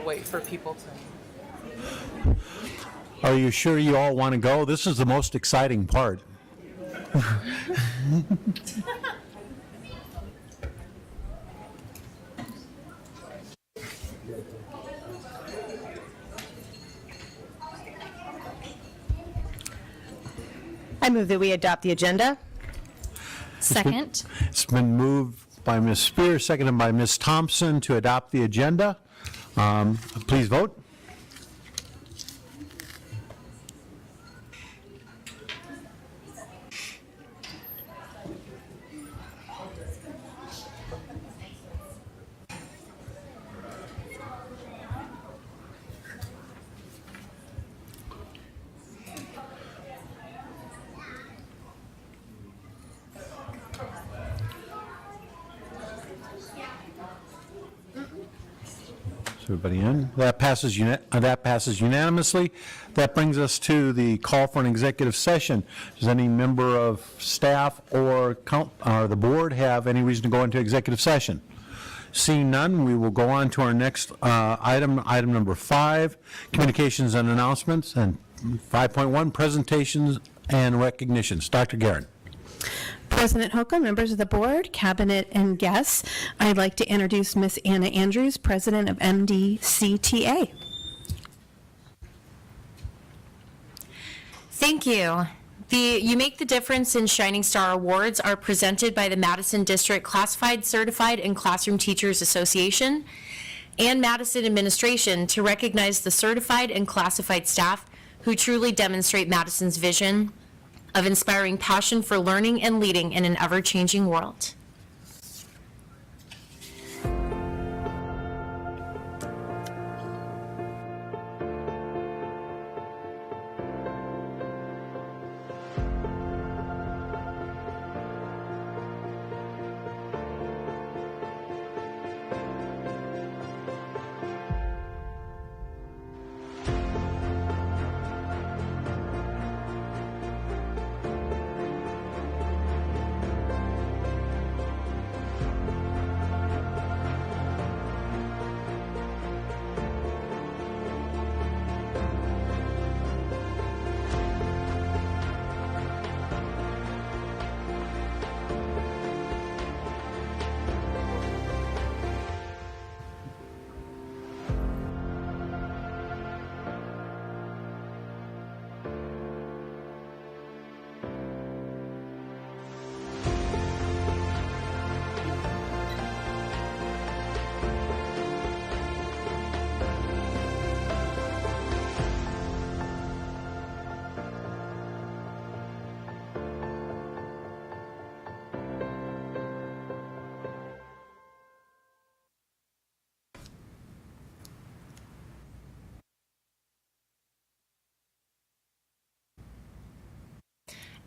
Wait for people to. Are you sure you all want to go? This is the most exciting part. I move that we adopt the agenda. Second. It's been moved by Ms. Spears, seconded by Ms. Thompson to adopt the agenda. Please vote. Is everybody in? That passes unanimously. That brings us to the call for an executive session. Does any member of staff or the board have any reason to go into executive session? Seeing none, we will go on to our next item number 5, communications and announcements, and 5.1, presentations and recognitions. Dr. Guerin. President Holcomb, members of the board, cabinet, and guests, I'd like to introduce Ms. Anna Andrews, president of MSD38. Thank you. The You Make the Difference in Shining Star Awards are presented by the Madison District Classified, Certified, and Classroom Teachers Association and Madison Administration to recognize the certified and classified staff who truly demonstrate Madison's vision of inspiring passion for learning and leading in an ever-changing world.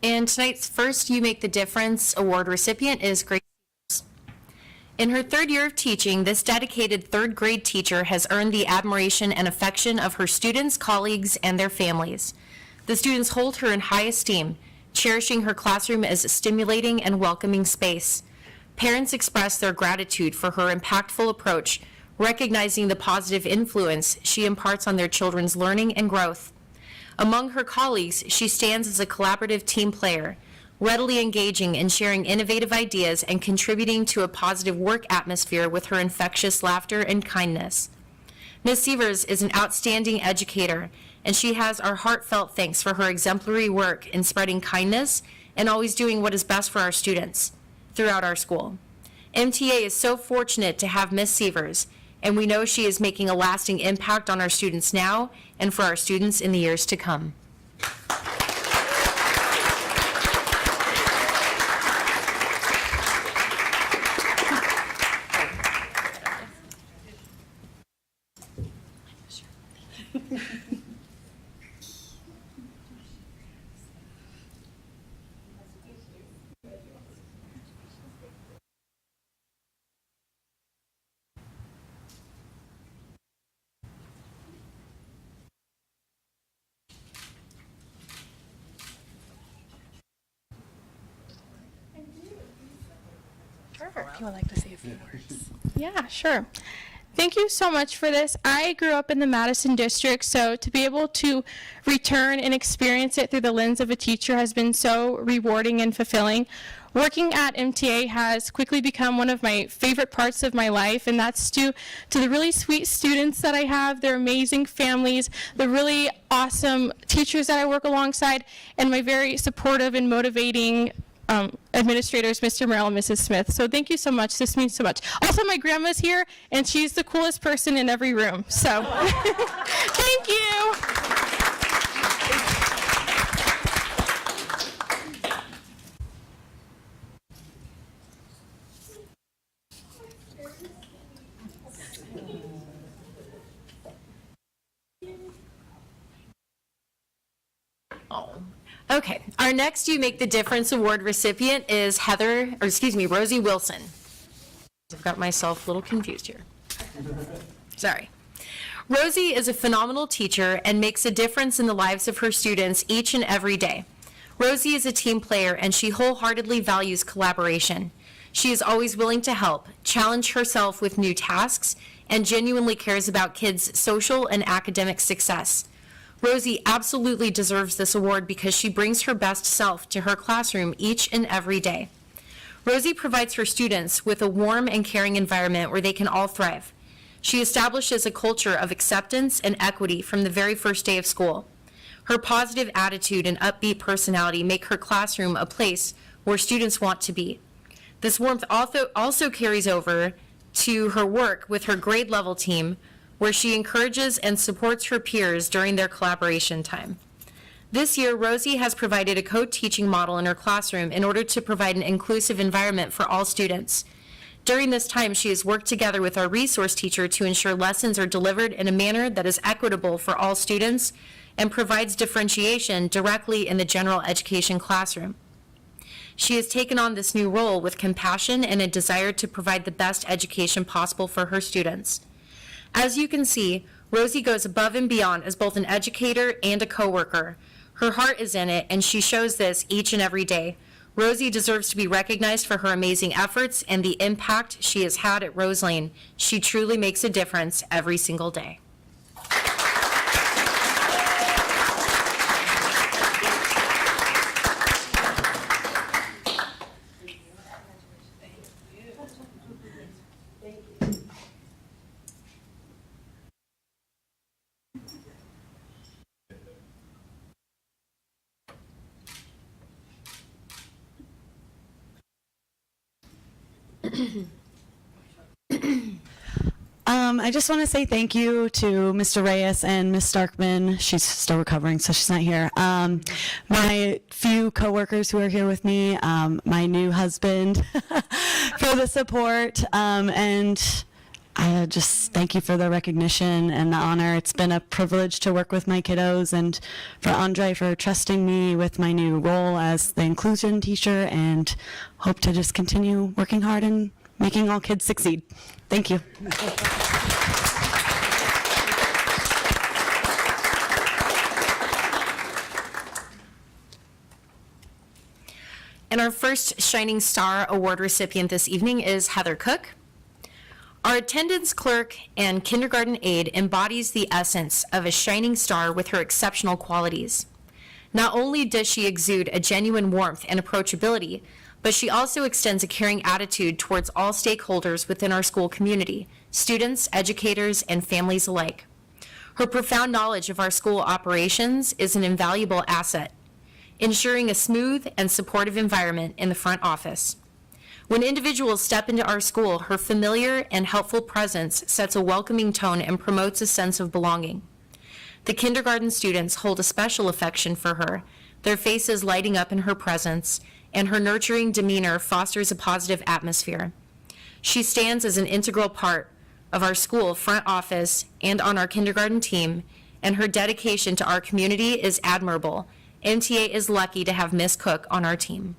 And tonight's first You Make the Difference Award recipient is Grace. In her 3rd year of teaching, this dedicated 3rd grade teacher has earned the admiration and affection of her students, colleagues, and their families. The students hold her in high esteem, cherishing her classroom as a stimulating and welcoming space. Parents express their gratitude for her impactful approach, recognizing the positive influence she imparts on their children's learning and growth. Among her colleagues, she stands as a collaborative team player, readily engaging in sharing innovative ideas and contributing to a positive work atmosphere with her infectious laughter and kindness. Ms. Sievers is an outstanding educator, and she has our heartfelt thanks for her exemplary work in spreading kindness and always doing what is best for our students throughout our school. MTA is so fortunate to have Ms. Sievers, and we know she is making a lasting impact on our students now and for our students in the years to come. If you would like to say a few words. Yeah, sure. Thank you so much for this. I grew up in the Madison district, so to be able to return and experience it through the lens of a teacher has been so rewarding and fulfilling. Working at MTA has quickly become one of my favorite parts of my life, and that's due to the really sweet students that I have, their amazing families, the really awesome teachers that I work alongside, and my very supportive and motivating administrators, Mr. Merrill and Mrs. Smith. So thank you so much. This means so much. Also, my grandma's here, and she's the coolest person in every room. So thank you. Okay, our next You Make the Difference Award recipient is Rosie Wilson. I've got myself a little confused here. Sorry. Rosie is a phenomenal teacher and makes a difference in the lives of her students each and every day. Rosie is a team player and she wholeheartedly values collaboration. She is always willing to help, challenge herself with new tasks, and genuinely cares about kids' social and academic success. Rosie absolutely deserves this award because she brings her best self to her classroom each and every day. Rosie provides her students with a warm and caring environment where they can all thrive. She establishes a culture of acceptance and equity from the very first day of school. Her positive attitude and upbeat personality make her classroom a place where students want to be. This warmth also carries over to her work with her grade level team, where she encourages and supports her peers during their collaboration time. This year, Rosie has provided a co-teaching model in her classroom in order to provide an inclusive environment for all students. During this time, she has worked together with our resource teacher to ensure lessons are delivered in a manner that is equitable for all students and provides differentiation directly in the general education classroom. She has taken on this new role with compassion and a desire to provide the best education possible for her students. As you can see, Rosie goes above and beyond as both an educator and a coworker. Her heart is in it, and she shows this each and every day. Rosie deserves to be recognized for her amazing efforts and the impact she has had at Rose Lane. She truly makes a difference every single day. I just want to say thank you to Mr. Reyes and Ms. Starkman. She's still recovering, so she's not here. My few coworkers who are here with me, my new husband for the support, and I just thank you for the recognition and the honor. It's been a privilege to work with my kiddos, and for Andre for trusting me with my new role as the inclusion teacher, and hope to just continue working hard and making all kids succeed. Thank you. And our first Shining Star Award recipient this evening is Heather Cook. Our attendance clerk and kindergarten aide embodies the essence of a shining star with her exceptional qualities. Not only does she exude a genuine warmth and approachability, but she also extends a caring attitude towards all stakeholders within our school community, students, educators, and families alike. Her profound knowledge of our school operations is an invaluable asset, ensuring a smooth and supportive environment in the front office. When individuals step into our school, her familiar and helpful presence sets a welcoming tone and promotes a sense of belonging. The kindergarten students hold a special affection for her, their faces lighting up in her presence, and her nurturing demeanor fosters a positive atmosphere. She stands as an integral part of our school front office and on our kindergarten team, and her dedication to our community is admirable. MTA is lucky to have Miss Cook on our team.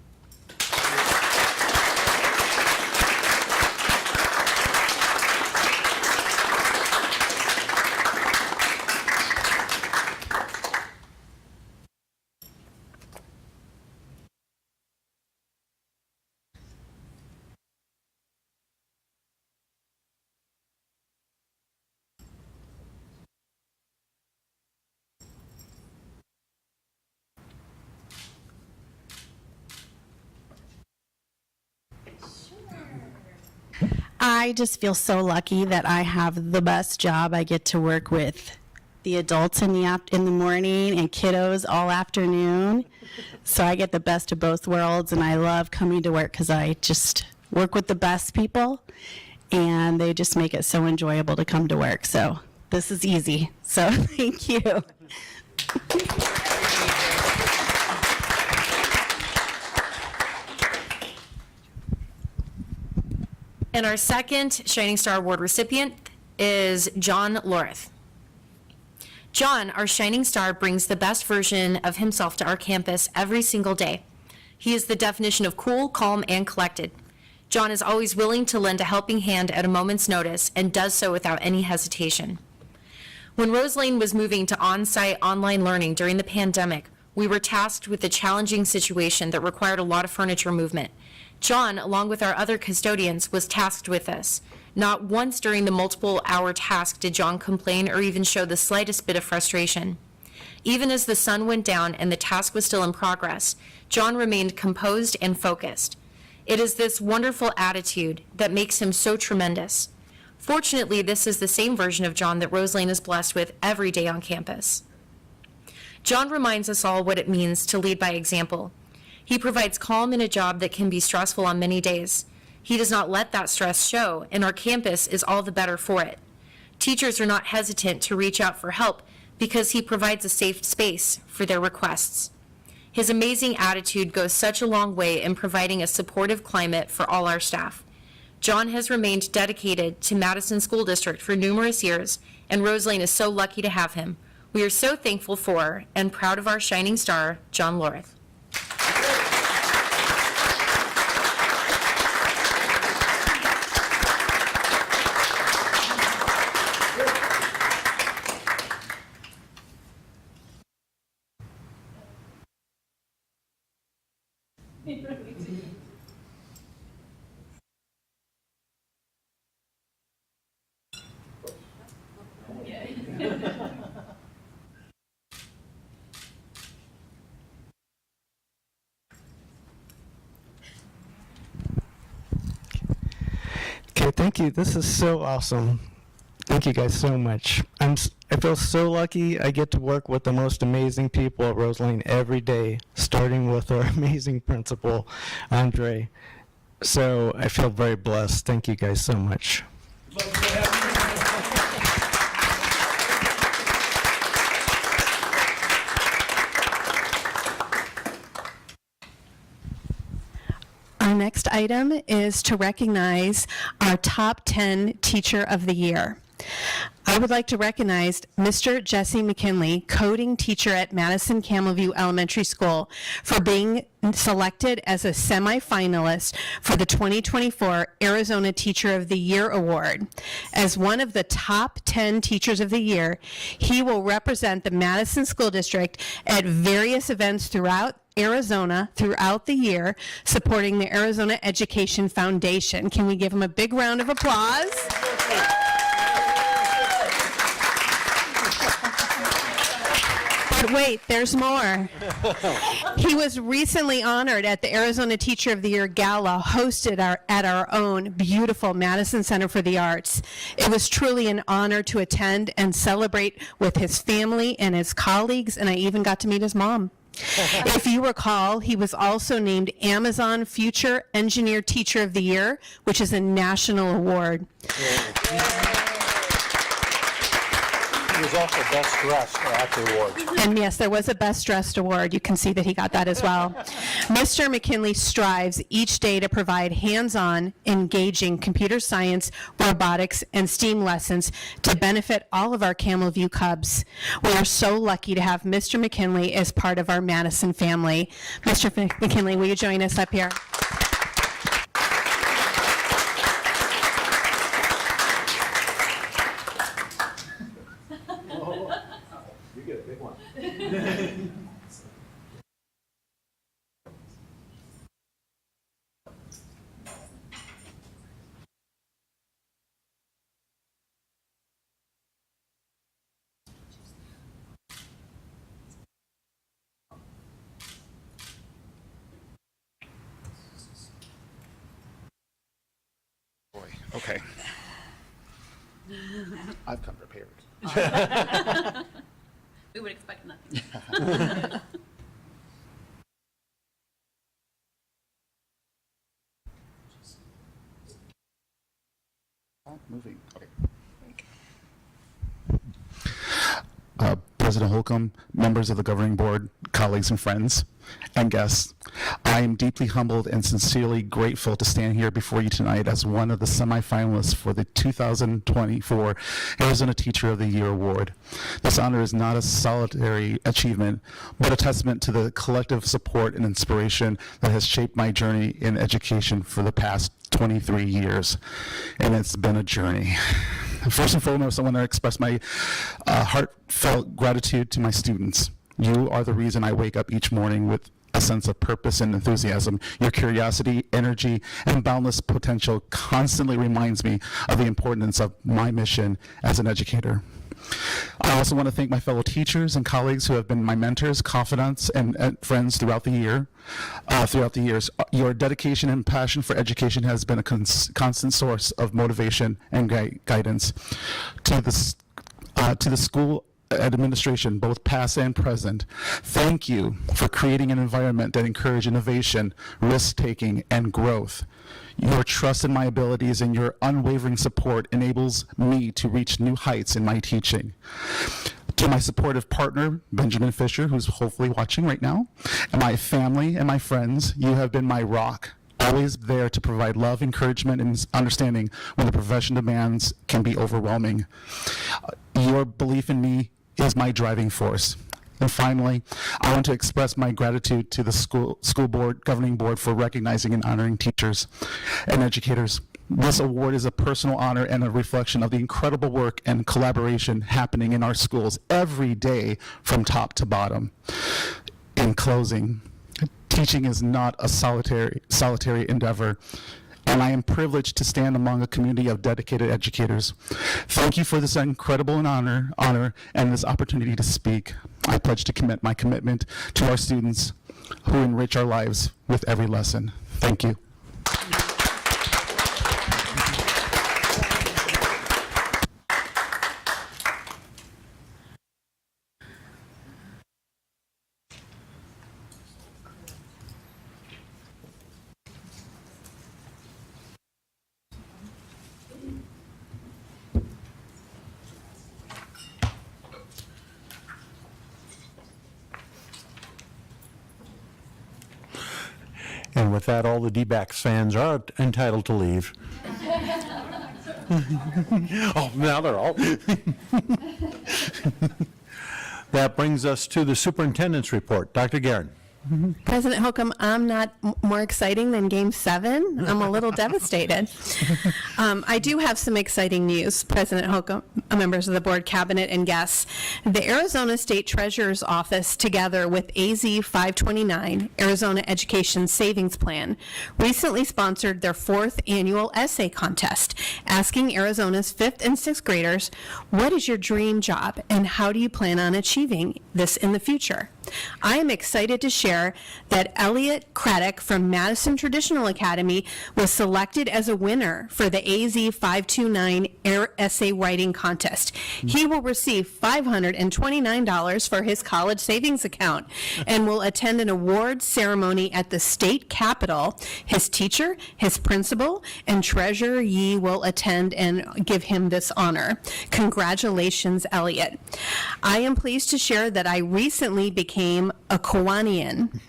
I just feel so lucky that I have the best job. I get to work with the adults in the morning and kiddos all afternoon. So I get the best of both worlds, and I love coming to work because I just work with the best people, and they just make it so enjoyable to come to work. So this is easy. So thank you. And our second Shining Star Award recipient is John Loreth. John, our Shining Star, brings the best version of himself to our campus every single day. He is the definition of cool, calm, and collected. John is always willing to lend a helping hand at a moment's notice and does so without any hesitation. When Rose Lane was moving to on-site online learning during the pandemic, we were tasked with a challenging situation that required a lot of furniture movement. John, along with our other custodians, was tasked with this. Not once during the multiple-hour task did John complain or even show the slightest bit of frustration. Even as the sun went down and the task was still in progress, John remained composed and focused. It is this wonderful attitude that makes him so tremendous. Fortunately, this is the same version of John that Rose Lane is blessed with every day on campus. John reminds us all what it means to lead by example. He provides calm in a job that can be stressful on many days. He does not let that stress show, and our campus is all the better for it. Teachers are not hesitant to reach out for help because he provides a safe space for their requests. His amazing attitude goes such a long way in providing a supportive climate for all our staff. John has remained dedicated to Madison School District for numerous years, and Rose Lane is so lucky to have him. We are so thankful for and proud of our Shining Star, John Loreth. Okay, thank you. This is so awesome. Thank you guys so much. I feel so lucky I get to work with the most amazing people at Rose Lane every day, starting with our amazing principal, Andre. So I feel very blessed. Thank you guys so much. Our next item is to recognize our top 10 Teacher of the Year. I would like to recognize Mr. Jesse McKinley, coding teacher at Madison Camelview Elementary School, for being selected as a semifinalist for the 2024 Arizona Teacher of the Year Award. As one of the top 10 Teachers of the Year, he will represent the Madison School District at various events throughout Arizona throughout the year, supporting the Arizona Education Foundation. Can we give him a big round of applause? But wait, there's more. He was recently honored at the Arizona Teacher of the Year Gala, hosted at our own beautiful Madison Center for the Arts. It was truly an honor to attend and celebrate with his family and his colleagues, and I even got to meet his mom. If you recall, he was also named Amazon Future Engineer Teacher of the Year, which is a national award. He was also best dressed at the awards. And yes, there was a Best Dressed Award. You can see that he got that as well. Mr. McKinley strives each day to provide hands-on, engaging computer science, robotics, and STEAM lessons to benefit all of our Camel View Cubs. We are so lucky to have Mr. McKinley as part of our Madison family. Mr. McKinley, will you join us up here? You get a big one. Boy, okay. I've come prepared. We would expect nothing. Moving. Okay. President Holcomb, members of the governing board, colleagues and friends, and guests, I am deeply humbled and sincerely grateful to stand here before you tonight as one of the semifinalists for the 2024 Arizona Teacher of the Year Award. This honor is not a solitary achievement, but a testament to the collective support and inspiration that has shaped my journey in education for the past 23 years, and it's been a journey. First and foremost, I want to express my heartfelt gratitude to my students. You are the reason I wake up each morning with a sense of purpose and enthusiasm. Your curiosity, energy, and boundless potential constantly reminds me of the importance of my mission as an educator. I also want to thank my fellow teachers and colleagues who have been my mentors, confidants, and friends throughout the years. Your dedication and passion for education has been a constant source of motivation and guidance. To the school administration, both past and present, thank you for creating an environment that encourages innovation, risk-taking, and growth. Your trust in my abilities and your unwavering support enables me to reach new heights in my teaching. To my supportive partner, Benjamin Fisher, who's hopefully watching right now, and my family and my friends, you have been my rock, always there to provide love, encouragement, and understanding when the profession demands can be overwhelming. Your belief in me is my driving force. And finally, I want to express my gratitude to the school board, governing board, for recognizing and honoring teachers and educators. This award is a personal honor and a reflection of the incredible work and collaboration happening in our schools every day from top to bottom. In closing, teaching is not a solitary endeavor, and I am privileged to stand among a community of dedicated educators. Thank you for this incredible honor and this opportunity to speak. I pledge to commit my commitment to our students who enrich our lives with every lesson. Thank you. And with that, all the D-backs fans are entitled to leave. Oh, now they're all. That brings us to the superintendent's report. Dr. Guerin. President Holcomb, I'm not more exciting than Game 7. I'm a little devastated. I do have some exciting news, President Holcomb, members of the board, cabinet, and guests. The Arizona State Treasurer's Office, together with AZ 529, Arizona Education Savings Plan, recently sponsored their 4th annual essay contest, asking Arizona's 5th and 6th graders, what is your dream job and how do you plan on achieving this in the future? I am excited to share that Elliot Craddock from Madison Traditional Academy was selected as a winner for the AZ 529 Air Essay Writing Contest. He will receive $529 for his college savings account and will attend an awards ceremony at the state capitol. His teacher, his principal, and treasurer Yee will attend and give him this honor. Congratulations, Elliot. I am pleased to share that I recently became a Kiwanian.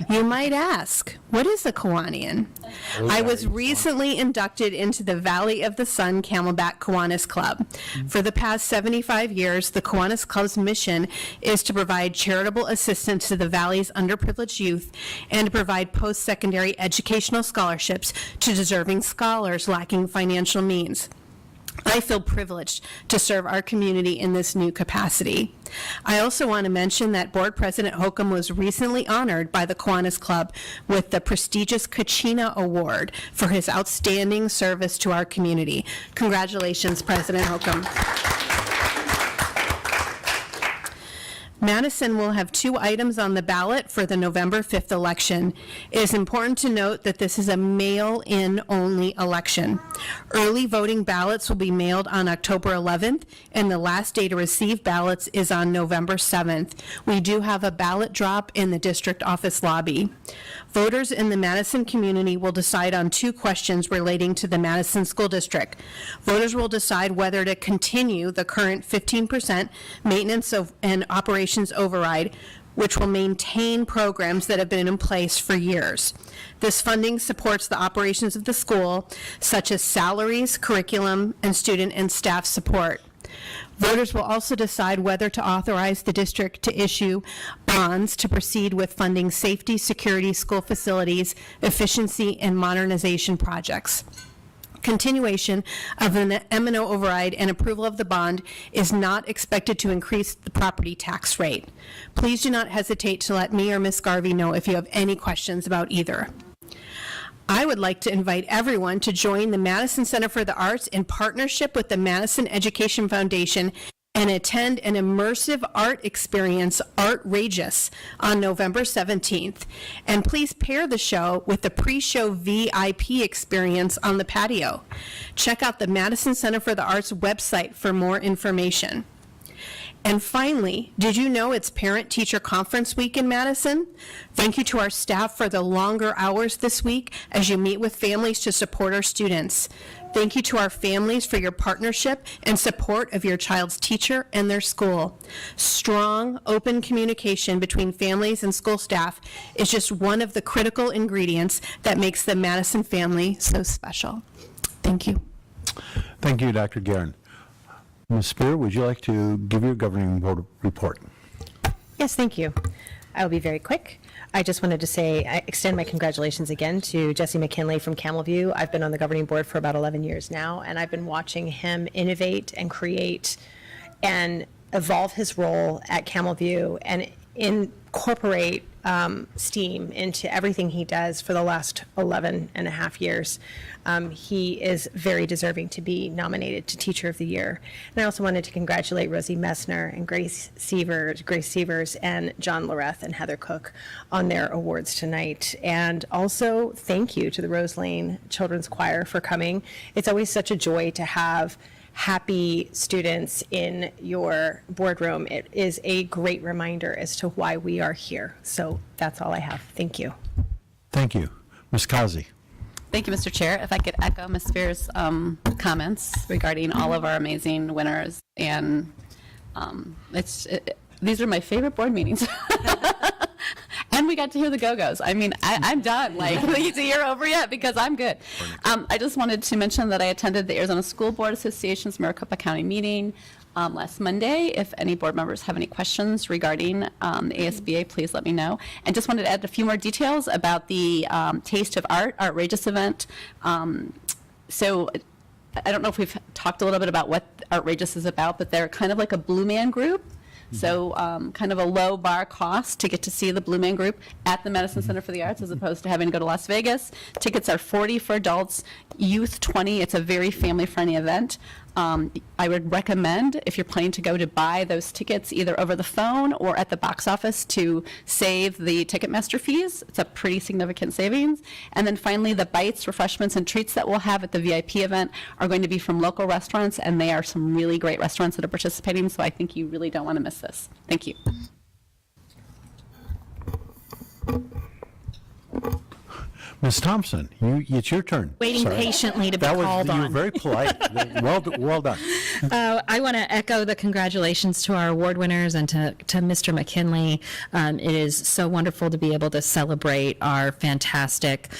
You might ask, what is a Kiwanian? I was recently inducted into the Valley of the Sun Camelback Kiwanis Club. For the past 75 years, the Kiwanis Club's mission is to provide charitable assistance to the Valley's underprivileged youth and to provide post-secondary educational scholarships to deserving scholars lacking financial means. I feel privileged to serve our community in this new capacity. I also want to mention that Board President Holcomb was recently honored by the Kiwanis Club with the prestigious Kachina Award for his outstanding service to our community. Congratulations, President Holcomb. Madison will have 2 items on the ballot for the November 5th election. It is important to note that this is a mail-in only election. Early voting ballots will be mailed on October 11th, and the last day to receive ballots is on November 7th. We do have a ballot drop in the district office lobby. Voters in the Madison community will decide on 2 questions relating to the Madison School District. Voters will decide whether to continue the current 15% maintenance and operations override, which will maintain programs that have been in place for years. This funding supports the operations of the school, such as salaries, curriculum, and student and staff support. Voters will also decide whether to authorize the district to issue bonds to proceed with funding safety, security, school facilities, efficiency, and modernization projects. Continuation of an M&O override and approval of the bond is not expected to increase the property tax rate. Please do not hesitate to let me or Ms. Garvey know if you have any questions about either. I would like to invite everyone to join the Madison Center for the Arts in partnership with the Madison Education Foundation and attend an immersive art experience, Artrageous, on November 17th. And please pair the show with the pre-show VIP experience on the patio. Check out the Madison Center for the Arts website for more information. And finally, did you know it's Parent-Teacher Conference Week in Madison? Thank you to our staff for the longer hours this week as you meet with families to support our students. Thank you to our families for your partnership and support of your child's teacher and their school. Strong, open communication between families and school staff is just one of the critical ingredients that makes the Madison family so special. Thank you. Thank you, Dr. Guerin. Ms. Spear, would you like to give your governing board report? Yes, thank you. I will be very quick. I just wanted to say, I extend my congratulations again to Jesse McKinley from Camelview. I've been on the governing board for about 11 years now, and I've been watching him innovate and create and evolve his role at Camelview and incorporate STEAM into everything he does for the last 11 and a half years. He is very deserving to be nominated to Teacher of the Year. And I also wanted to congratulate Rosie Messner and Grace Sievers, and John Loreth and Heather Cook on their awards tonight. And also thank you to the Rose Lane Children's Choir for coming. It's always such a joy to have happy students in your boardroom. It is a great reminder as to why we are here. So that's all I have. Thank you. Thank you. Ms. Kazi. Thank you, Mr. Chair. If I could echo Ms. Spear's comments regarding all of our amazing winners, and these are my favorite board meetings. And we got to hear the Go-Go's. I mean, I'm done. Like, is the year over yet? Because I'm good. I just wanted to mention that I attended the Arizona School Board Association's Maricopa County meeting last Monday. If any board members have any questions regarding the ASBA, please let me know. And just wanted to add a few more details about the Taste of Art, Artrageous event. So I don't know if we've talked a little bit about what Artrageous is about, but they're kind of like a Blue Man Group. So kind of a low bar cost to get to see the Blue Man Group at the Madison Center for the Arts as opposed to having to go to Las Vegas. Tickets are $40 for adults, youth $20. It's a very family-friendly event. I would recommend, if you're planning to go, to buy those tickets either over the phone or at the box office to save the Ticketmaster fees. It's a pretty significant savings. And then finally, the bites, refreshments, and treats that we'll have at the VIP event are going to be from local restaurants, and they are some really great restaurants that are participating, so I think you really don't want to miss this. Thank you. Ms. Thompson, it's your turn. Waiting Sorry. patiently to be That was, called you were on. very polite. Well done. I want to echo the congratulations to our award winners and to Mr. McKinley. It is so wonderful to be able to celebrate our fantastic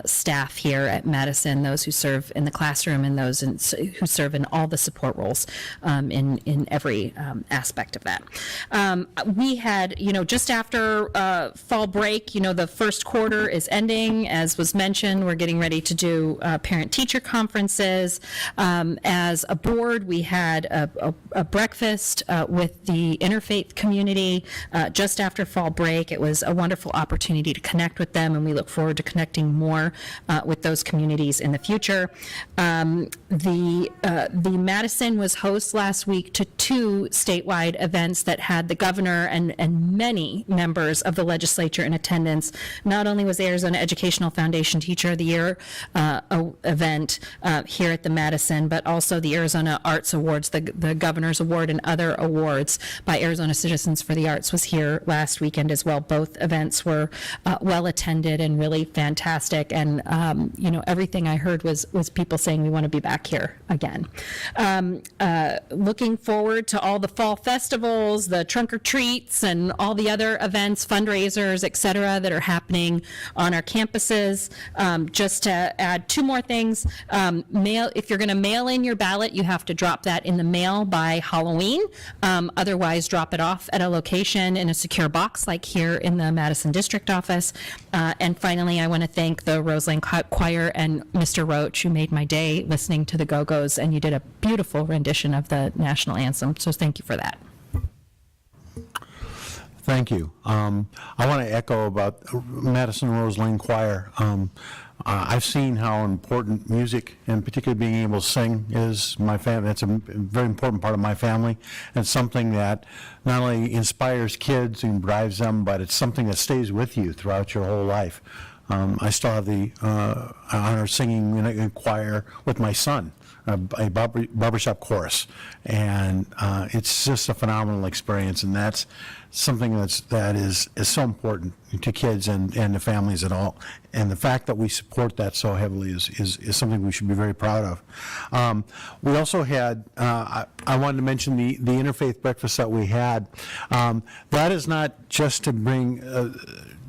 staff here at Madison, those who serve in the classroom and those who serve in all the support roles in every aspect of that. We had, just after fall break, the first quarter is ending. As was mentioned, we're getting ready to do parent-teacher conferences. As a board, we had a breakfast with the interfaith community just after fall break. It was a wonderful opportunity to connect with them, and we look forward to connecting more with those communities in the future. The Madison was host last week to 2 statewide events that had the governor and many members of the legislature in attendance. Not only was the Arizona Educational Foundation Teacher of the Year event here at the Madison, but also the Arizona Arts Awards, the Governor's Award and other awards by Arizona Citizens for the Arts was here last weekend as well. Both events were well attended and really fantastic, and everything I heard was people saying we want to be back here again. Looking forward to all the fall festivals, the trunk or treats, and all the other events, fundraisers, et cetera, that are happening on our campuses. Just to add 2 more things, if you're going to mail in your ballot, you have to drop that in the mail by Halloween. Otherwise, drop it off at a location in a secure box, like here in the Madison District Office. And finally, I want to thank the Roseland Choir and Mr. Roach, who made my day listening to the Go-Go's, and you did a beautiful rendition of the national anthem, so thank you for that. Thank you. I want to echo about Madison Rose Lane Choir. I've seen how important music, and particularly being able to sing, is my family. That's a very important part of my family. It's something that not only inspires kids and drives them, but it's something that stays with you throughout your whole life. I still have the honor of singing in a choir with my son, a barbershop chorus, and it's just a phenomenal experience, and that's something that is so important to kids and to families at all. And the fact that we support that so heavily is something we should be very proud of. We also had, I wanted to mention the interfaith breakfast that we had. That is not just to bring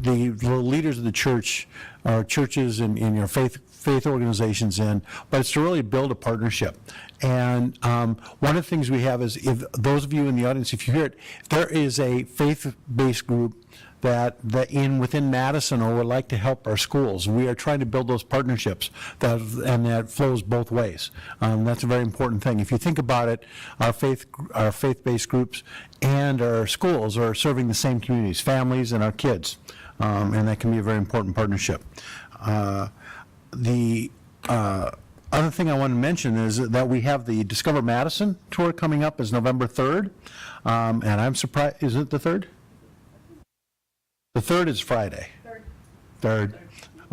the leaders of the church, or churches and your faith organizations in, but it's to really build a partnership. And one of the things we have is, if those of you in the audience, if you hear it, there is a faith-based group that within Madison or would like to help our schools. We are trying to build those partnerships, and that flows both ways. That's a very important thing. If you think about it, our faith-based groups and our schools are serving the same communities, families and our kids, and that can be a very important partnership. The other thing I want to mention is that we have the Discover Madison tour coming up is November 3rd, and I'm surprised, is it the 3rd? The 3rd is Friday. 3rd.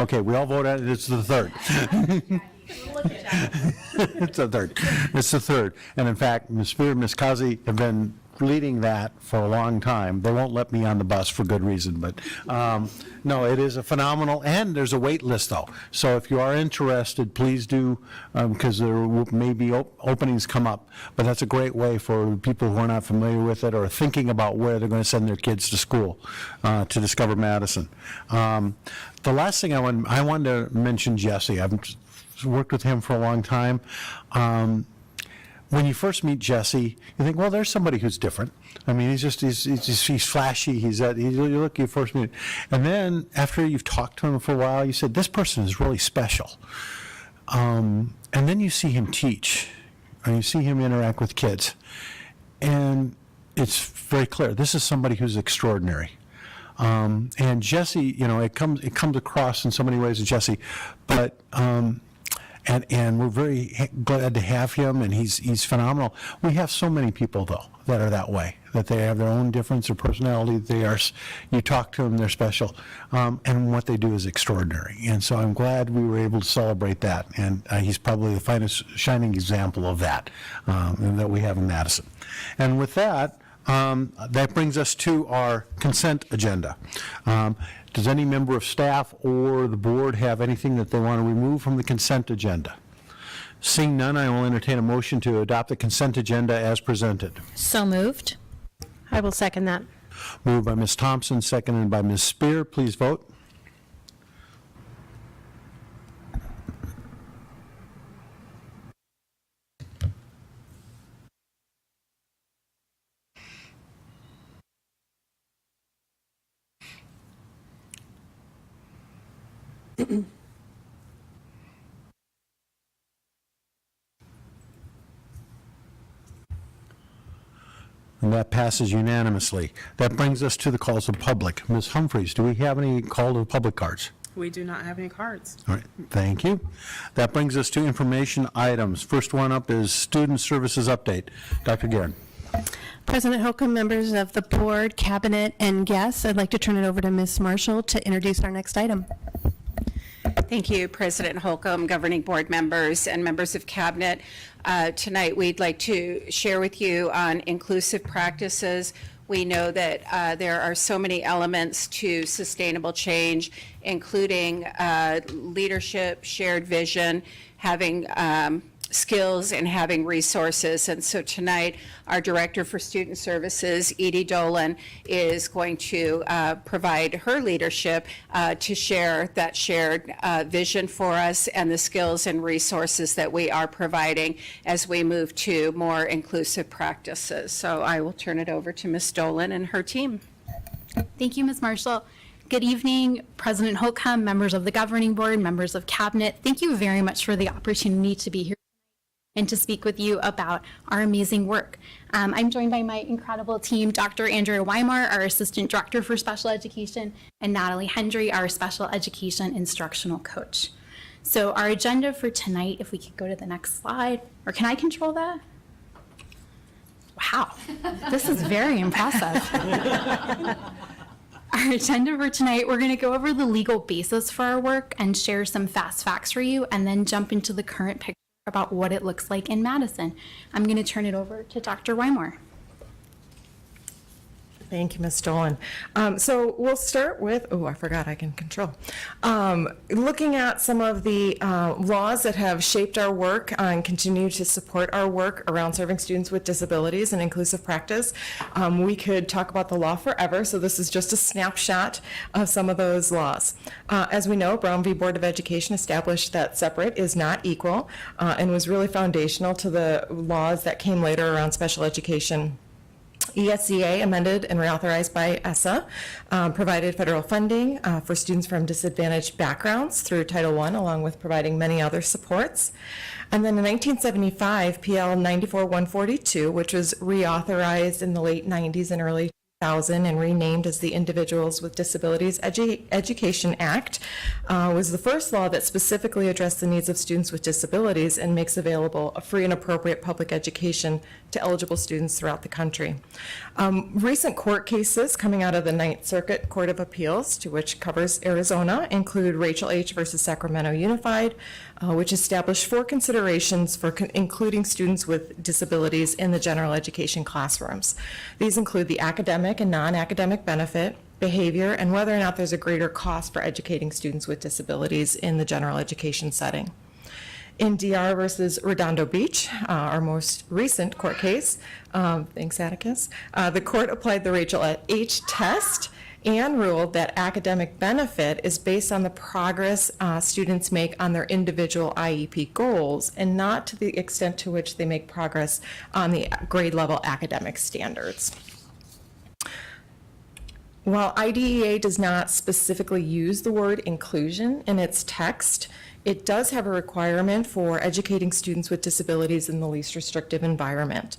Okay, we all vote on it, it's the 3rd. It's the 3rd. It's the 3rd. And in fact, Ms. Spear and Ms. Kazi have been leading that for a long time. They won't let me on the bus for good reason, but no, it is a phenomenal, and there's a wait list though. So if you are interested, please do, because there may be openings come up, but that's a great way for people who are not familiar with it or thinking about where they're going to send their kids to school to discover Madison. The last thing I wanted to mention Jesse. I've worked with him for a long time. When you first meet Jesse, you think, well, there's somebody who's different. I mean, he's flashy. You look, you first meet, and then after you've talked to him for a while, you said, this person is really special. And then you see him teach, and you see him interact with kids, and it's very clear this is somebody who's extraordinary. And Jesse, it comes across in so many ways with Jesse, but and we're very glad to have him, and he's phenomenal. We have so many people, though, that are that way, that they have their own difference of personality. You talk to them, they're special, and what they do is extraordinary. And so I'm glad we were able to celebrate that, and he's probably the finest shining example of that that we have in Madison. And with that, that brings us to our consent agenda. Does any member of staff or the board have anything that they want to remove from the consent agenda? Seeing none, I will entertain a motion to adopt the consent agenda as presented. So moved. I will second that. Moved by Ms. Thompson, seconded by Ms. Spear. Please vote. And that passes unanimously. That brings us to the calls of public. Ms. Humphries, do we have any call to public cards? We do not have any cards. All right, thank you. That brings us to information items. First one up is Student Services Update. Dr. Guerin. President Holcomb, members of the board, cabinet, and guests, I'd like to turn it over to Ms. Marshall to introduce our next item. Thank you, President Holcomb, governing board members, and members of cabinet. Tonight, we'd like to share with you on inclusive practices. We know that there are so many elements to sustainable change, including leadership, shared vision, having skills, and having resources. And so tonight, our Director for Student Services, Edie Dolan, is going to provide her leadership to share that shared vision for us and the skills and resources that we are providing as we move to more inclusive practices. So I will turn it over to Ms. Dolan and her team. Thank you, Ms. Marshall. Good evening, President Holcomb, members of the governing board, members of cabinet. Thank you very much for the opportunity to be here and to speak with you about our amazing work. I'm joined by my incredible team, Dr. Andrea Weimar, our Assistant Director for Special Education, and Natalie Hendry, our Special Education Instructional Coach. So our agenda for tonight, if we could go to the next slide, or can I control that? Wow, this is very impressive. Our agenda for tonight, we're going to go over the legal basis for our work and share some fast facts for you, and then jump into the current picture about what it looks like in Madison. I'm going to turn it over to Dr. Weimar. Thank you, Ms. Dolan. So we'll start with, I forgot I can control. Looking at some of the laws that have shaped our work and continue to support our work around serving students with disabilities and inclusive practice. We could talk about the law forever, so this is just a snapshot of some of those laws. As we know, Brown v. Board of Education established that separate is not equal and was really foundational to the laws that came later around special education. ESEA, amended and reauthorized by ESSA, provided federal funding for students from disadvantaged backgrounds through Title I, along with providing many other supports. And then in 1975, PL 94-142, which was reauthorized in the late 90s and early 2000 and renamed as the Individuals with Disabilities Education Act, was the first law that specifically addressed the needs of students with disabilities and makes available a free and appropriate public education to eligible students throughout the country. Recent court cases coming out of the Ninth Circuit Court of Appeals, to which covers Arizona, include Rachel H. versus Sacramento Unified, which established 4 considerations for including students with disabilities in the general education classrooms. These include the academic and non-academic benefit, behavior, and whether or not there's a greater cost for educating students with disabilities in the general education setting. In DR versus Redondo Beach, our most recent court case, thanks Atticus, the court applied the Rachel H. test and ruled that academic benefit is based on the progress students make on their individual IEP goals and not to the extent to which they make progress on the grade level academic standards. While IDEA does not specifically use the word inclusion in its text, it does have a requirement for educating students with disabilities in the least restrictive environment.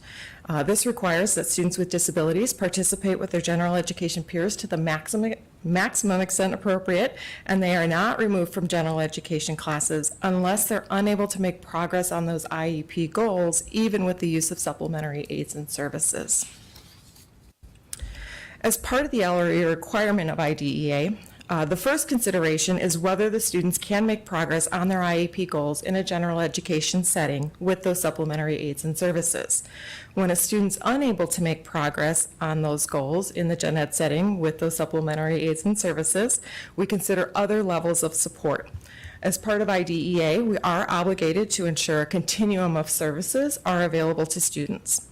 This requires that students with disabilities participate with their general education peers to the maximum maximum extent appropriate, and they are not removed from general education classes unless they're unable to make progress on those IEP goals, even with the use of supplementary aids and services. As part of the LRE requirement of IDEA, the first consideration is whether the students can make progress on their IEP goals in a general education setting with those supplementary aids and services. When a student's unable to make progress on those goals in the gen ed setting with those supplementary aids and services, we consider other levels of support. As part of IDEA, we are obligated to ensure a continuum of services are available to students.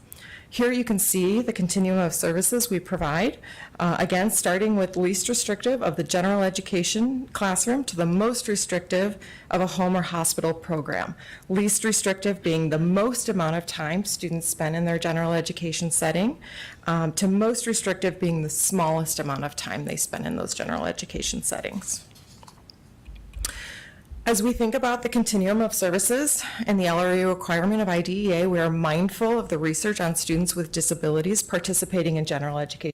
Here you can see the continuum of services we provide, again, starting with least restrictive of the general education classroom to the most restrictive of a home or hospital program. Least restrictive being the most amount of time students spend in their general education setting, to most restrictive being the smallest amount of time they spend in those general education settings. As we think about the continuum of services and the LRE requirement of IDEA, we are mindful of the research on students with disabilities participating in general education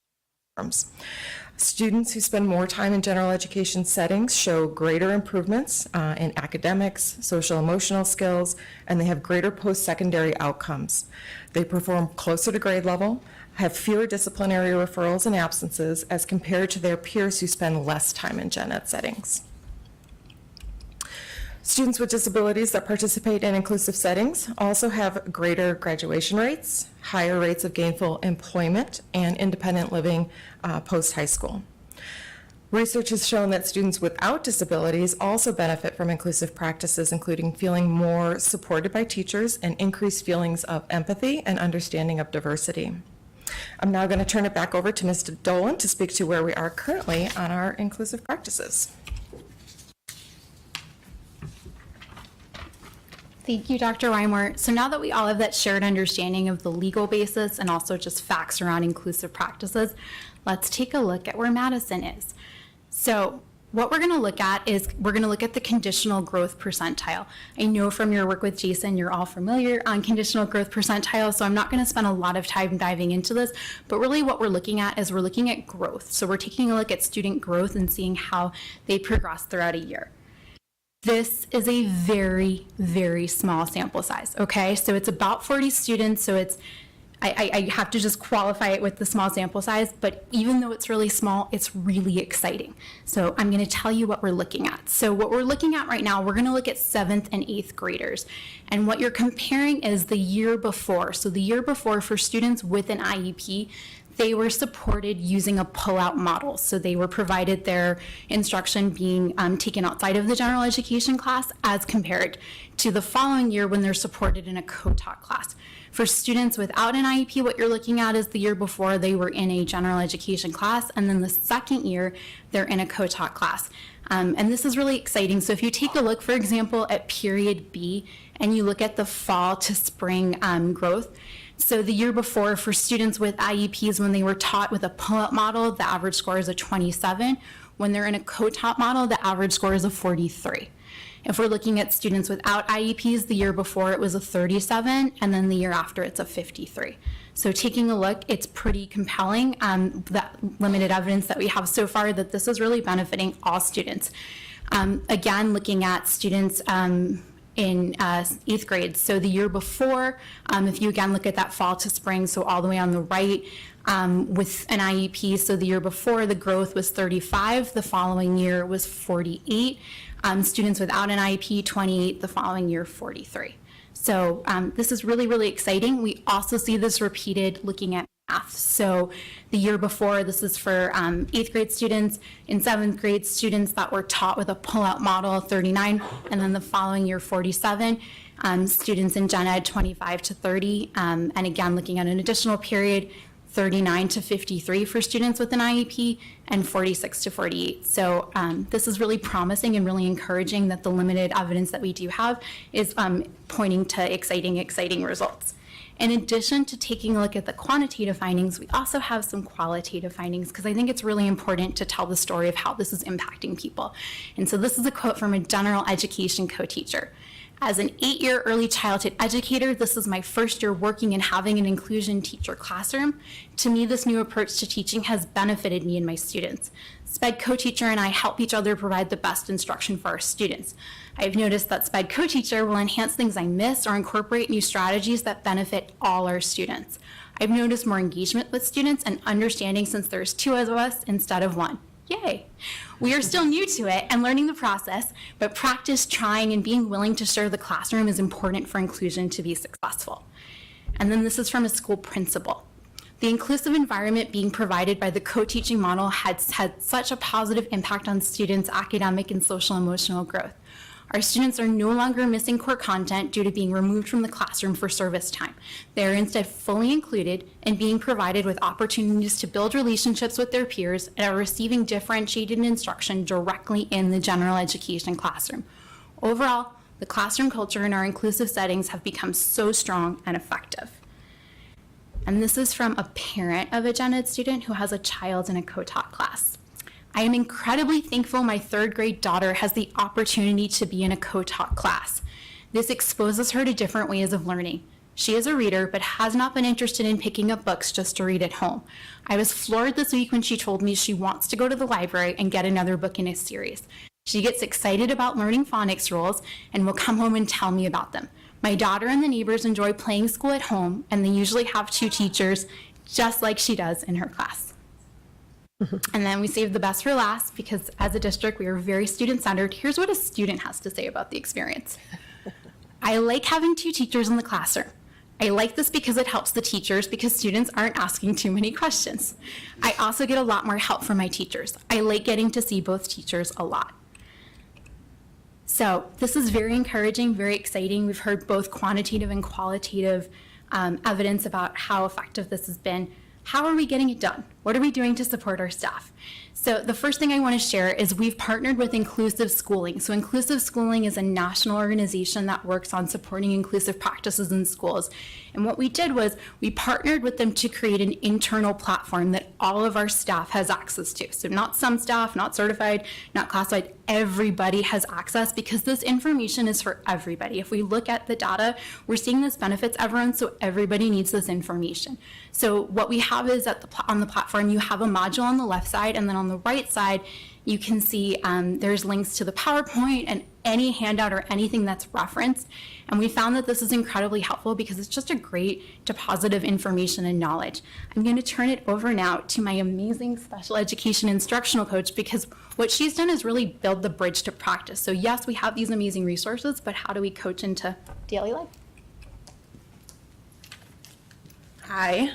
programs. Students who spend more time in general education settings show greater improvements in academics, social emotional skills, and they have greater post-secondary outcomes. They perform closer to grade level, have fewer disciplinary referrals and absences as compared to their peers who spend less time in gen ed settings. Students with disabilities that participate in inclusive settings also have greater graduation rates, higher rates of gainful employment, and independent living post-high school. Research has shown that students without disabilities also benefit from inclusive practices, including feeling more supported by teachers and increased feelings of empathy and understanding of diversity. I'm now going to turn it back over to Ms. Dolan to speak to where we are currently on our inclusive practices. Thank you, Dr. Weimer. So now that we all have that shared understanding of the legal basis and also just facts around inclusive practices, let's take a look at where Madison is. So what we're going to look at is we're going to look at the conditional growth percentile. I know from your work with Jason, you're all familiar on conditional growth percentile, so I'm not going to spend a lot of time diving into this, but really what we're looking at is we're looking at growth. So we're taking a look at student growth and seeing how they progress throughout a year. This is a very, very small sample size, okay? So it's about 40 students, so it's, I have to just qualify it with the small sample size, but even though it's really small, it's really exciting. So I'm gonna tell you what we're looking at. So what we're looking at right now, we're gonna look at 7th and 8th graders. And what you're comparing is the year before. So the year before for students with an IEP, they were supported using a pull-out model. So they were provided their instruction being taken outside of the general education class as compared to the following year when they're supported in a co-taught class. For students without an IEP, what you're looking at is the year before they were in a general education class, and then the second year they're in a co-taught class. And this is really exciting. So if you take a look, for example, at period B, and you look at the fall to spring growth, so the year before for students with IEPs, when they were taught with a pull-out model, the average score is a 27. When they're in a co-taught model, the average score is a 43. If we're looking at students without IEPs, the year before it was a 37, and then the year after it's a 53. So taking a look, it's pretty compelling, that limited evidence that we have so far that this is really benefiting all students. Again, looking at students in 8th grade. So the year before, if you again look at that fall to spring, so all the way on the right, with an IEP, so the year before the growth was 35, the following year was 48. Students without an IEP, 28, the following year, 43. So this is really, really exciting. We also see this repeated looking at math. So the year before, this is for 8th grade students. In 7th grade, students that were taught with a pull-out model, 39, and then the following year, 47. Students in gen ed, 25 to 30. And again, looking at an additional period, 39 to 53 for students with an IEP, and 46 to 48. So this is really promising and really encouraging that the limited evidence that we do have is pointing to exciting results. In addition to taking a look at the quantitative findings, we also have some qualitative findings because I think it's really important to tell the story of how this is impacting people. And so this is a quote from a general education co-teacher. As an 8-year early childhood educator, this is my first year working and having an inclusion teacher classroom. To me, this new approach to teaching has benefited me and my students. SPED co-teacher and I help each other provide the best instruction for our students. I've noticed that SPED co-teacher will enhance things I miss or incorporate new strategies that benefit all our students. I've noticed more engagement with students and understanding since there's 2 of us instead of 1. Yay! We are still new to it and learning the process, but practice, trying, and being willing to share the classroom is important for inclusion to be successful. And then this is from a school principal. The inclusive environment being provided by the co-teaching model has had such a positive impact on students' academic and social emotional growth. Our students are no longer missing core content due to being removed from the classroom for service time. They are instead fully included and being provided with opportunities to build relationships with their peers and are receiving differentiated instruction directly in the general education classroom. Overall, the classroom culture in our inclusive settings have become so strong and effective. And this is from a parent of a gen ed student who has a child in a co-taught class. I am incredibly thankful my 3rd grade daughter has the opportunity to be in a co-taught class. This exposes her to different ways of learning. She is a reader, but has not been interested in picking up books just to read at home. I was floored this week when she told me she wants to go to the library and get another book in a series. She gets excited about learning phonics rules and will come home and tell me about them. My daughter and the neighbors enjoy playing school at home, and they usually have 2 teachers, just like she does in her class. And then we saved the best for last because as a district, we are very student-centered. Here's what a student has to say about the experience. I like having 2 teachers in the classroom. I like this because it helps the teachers because students aren't asking too many questions. I also get a lot more help from my teachers. I like getting to see both teachers a lot. So this is very encouraging, very exciting. We've heard both quantitative and qualitative evidence about how effective this has been. How are we getting it done? What are we doing to support our staff? So the first thing I want to share is we've partnered with Inclusive Schooling. So Inclusive Schooling is a national organization that works on supporting inclusive practices in schools. And what we did was we partnered with them to create an internal platform that all of our staff has access to. So not some staff, not certified, not classified, everybody has access because this information is for everybody. If we look at the data, we're seeing this benefits everyone, so everybody needs this information. So what we have is on the platform, you have a module on the left side, and then on the right side, you can see there's links to the PowerPoint and any handout or anything that's referenced. And we found that this is incredibly helpful because it's just a great deposit of information and knowledge. I'm going to turn it over now to my amazing special education instructional coach because what she's done is really build the bridge to practice. So yes, we have these amazing resources, but how do we coach into daily life? Hi.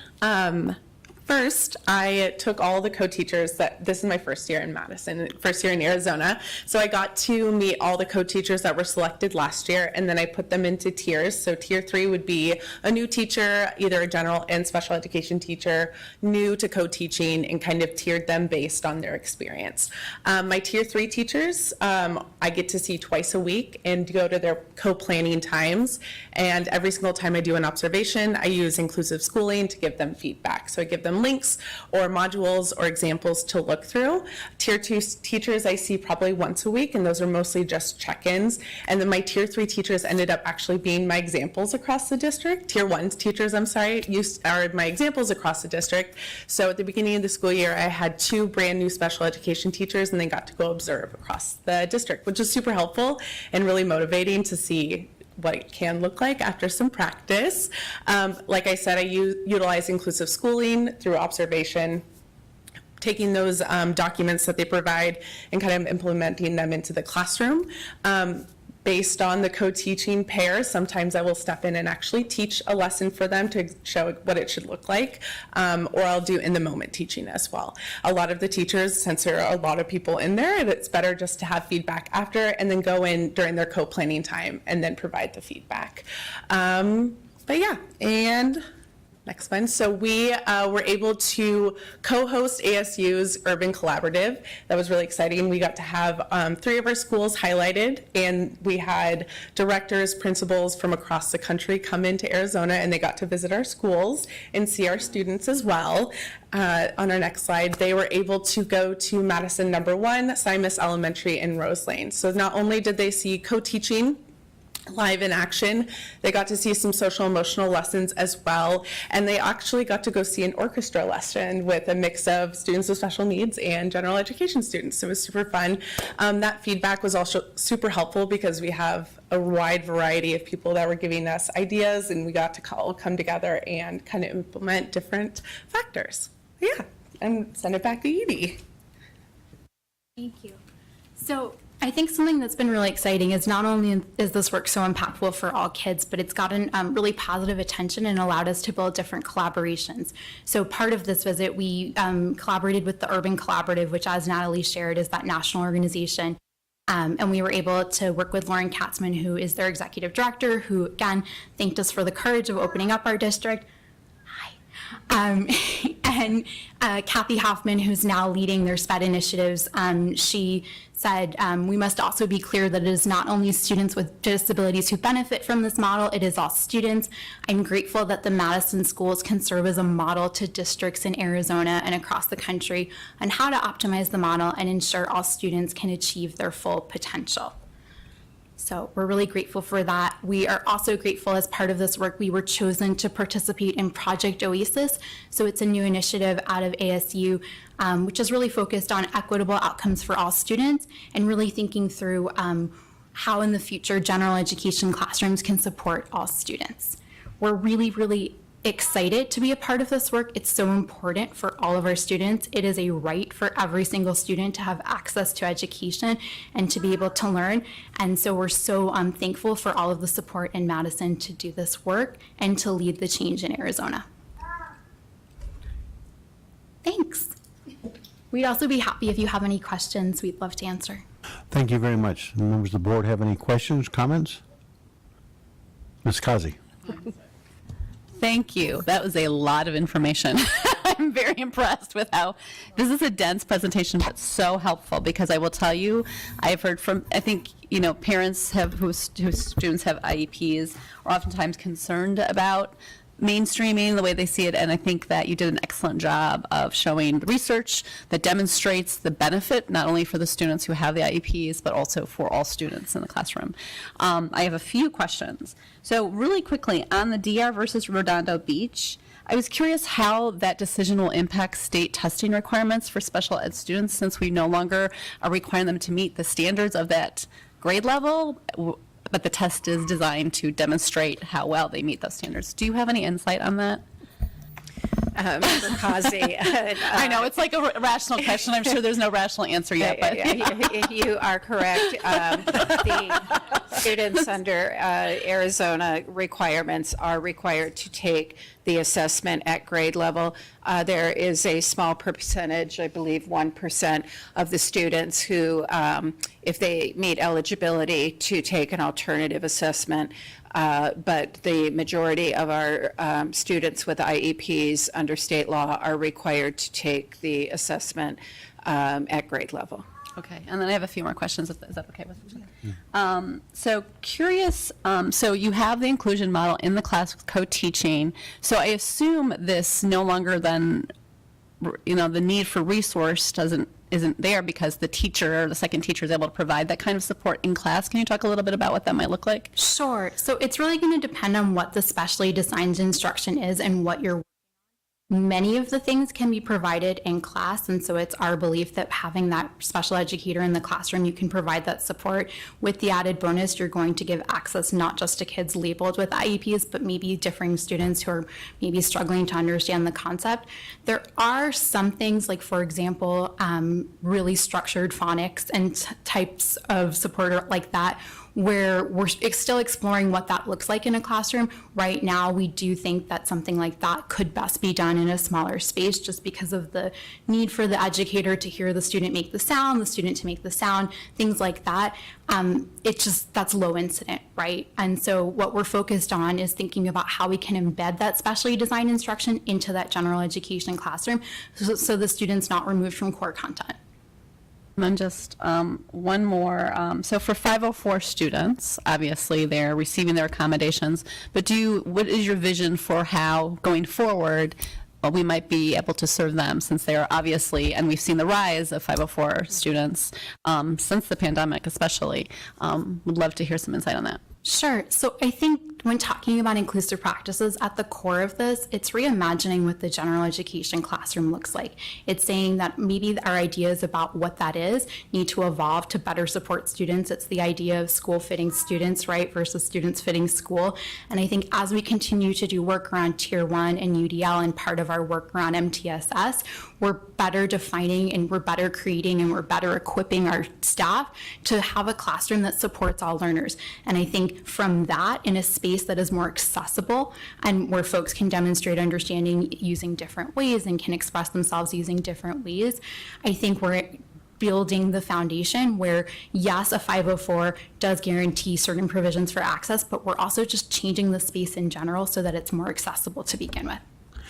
First, I took all the co-teachers this is my first year in Madison, first year in Arizona. So I got to meet all the co-teachers that were selected last year, and then I put them into tiers. So tier 3 would be a new teacher, either a general and special education teacher, new to co-teaching, and kind of tiered them based on their experience. My tier 3 teachers, I get to see twice a week and go to their co-planning times. And every single time I do an observation, I use Inclusive Schooling to give them feedback. So I give them links or modules or examples to look through. Tier 2 teachers I see probably once a week, and those are mostly just check-ins. And then my tier 3 teachers ended up actually being my examples across the district. Tier 1 teachers, are my examples across the district. So at the beginning of the school year, I had 2 brand new special education teachers, and they got to go observe across the district, which is super helpful and really motivating to see what it can look like after some practice. Like I said, I utilize Inclusive Schooling through observation, taking those documents that they provide and kind of implementing them into the classroom. Based on the co-teaching pair, sometimes I will step in and actually teach a lesson for them to show what it should look like, or I'll do in-the-moment teaching as well. A lot of the teachers, since there are a lot of people in there, it's better just to have feedback after and then go in during their co-planning time and then provide the feedback. But yeah, and next one. So we were able to co-host ASU's Urban Collaborative. That was really exciting. We got to have 3 of our schools highlighted, and we had directors, principals from across the country come into Arizona, and they got to visit our schools and see our students as well. On our next slide, they were able to go to Madison #1, Simus Elementary in Rose Lane. So not only did they see co-teaching live in action. They got to see some social emotional lessons as well, and they actually got to go see an orchestra lesson with a mix of students with special needs and general education students. So it was super fun. That feedback was also super helpful because we have a wide variety of people that were giving us ideas, and we got to all come together and kind of implement different factors. Yeah, and send it back to Edie. Thank you. So I think something that's been really exciting is not only is this work so impactful for all kids, but it's gotten really positive attention and allowed us to build different collaborations. So part of this visit, we collaborated with the Urban Collaborative, which, as Natalie shared, is that national organization. And we were able to work with Lauren Katzman, who is their executive director, who, again, thanked us for the courage of opening up our district. And Kathy Hoffman, who's now leading their SPED initiatives, she said, we must also be clear that it is not only students with disabilities who benefit from this model, it is all students. I'm grateful that the Madison schools can serve as a model to districts in Arizona and across the country on how to optimize the model and ensure all students can achieve their full potential. So we're really grateful for that. We are also grateful, as part of this work, we were chosen to participate in Project Oasis. So it's a new initiative out of ASU, which is really focused on equitable outcomes for all students and really thinking through how in the future general education classrooms can support all students. We're really, really excited to be a part of this work. It's so important for all of our students. It is a right for every single student to have access to education and to be able to learn. And so we're so thankful for all of the support in Madison to do this work and to lead the change in Arizona. Thanks. We'd also be happy if you have any questions. We'd love to answer. Thank you very much. Members of the board have any questions, comments? Ms. Kazi. Thank you. That was a lot of information. I'm very impressed with how this is a dense presentation, but so helpful, because I will tell you, I've heard from, I think, parents whose students have IEPs are oftentimes concerned about mainstreaming the way they see it, and I think that you did an excellent job of showing research that demonstrates the benefit not only for the students who have the IEPs, but also for all students in the classroom. I have a few questions. So really quickly, on the DR versus Redondo Beach, I was curious how that decision will impact state testing requirements for special ed students, since we no longer are requiring them to meet the standards of that grade level, but the test is designed to demonstrate how well they meet those standards. Do you have any insight on that? Mr. Kazi. I know, it's like a rational question. I'm sure there's no rational answer yet, but. You are correct. The students under Arizona requirements are required to take the assessment at grade level. There is a small percentage, I believe 1% of the students who, if they meet eligibility, to take an alternative assessment. But the majority of our students with IEPs under state law are required to take the assessment at grade level. Okay, and then I have a few more questions. Is that okay with you? So curious, so you have the inclusion model in the class with co-teaching. So I assume this no longer then, the need for resource isn't there because the teacher or the second teacher is able to provide that kind of support in class. Can you talk a little bit about what that might look like? Sure. So it's really going to depend on what the specially designed instruction is and what you're. Many of the things can be provided in class, and so it's our belief that having that special educator in the classroom, you can provide that support. With the added bonus, you're going to give access not just to kids labeled with IEPs, but maybe differing students who are maybe struggling to understand the concept. There are some things, like, for example, really structured phonics and types of support like that, where we're still exploring what that looks like in a classroom. Right now, we do think that something like that could best be done in a smaller space, just because of the need for the educator to hear the student make the sound, the student to make the sound, things like that. That's low incident, right? And so what we're focused on is thinking about how we can embed that specially designed instruction into that general education classroom, so the student's not removed from core content. And then just one more. So for 504 students, obviously they're receiving their accommodations, but what is your vision for how, going forward, we might be able to serve them, since they are obviously, and we've seen the rise of 504 students since the pandemic especially. Would love to hear some insight on that. Sure. So I think when talking about inclusive practices, at the core of this, it's reimagining what the general education classroom looks like. It's saying that maybe our ideas about what that is need to evolve to better support students. It's the idea of school fitting students, right, versus students fitting school. And I think as we continue to do work around Tier 1 and UDL and part of our work around MTSS, we're better defining and we're better creating and we're better equipping our staff to have a classroom that supports all learners. And I think from that, in a space that is more accessible and where folks can demonstrate understanding using different ways and can express themselves using different ways, I think we're building the foundation where, yes, a 504 does guarantee certain provisions for access, but we're also just changing the space in general so that it's more accessible to begin with.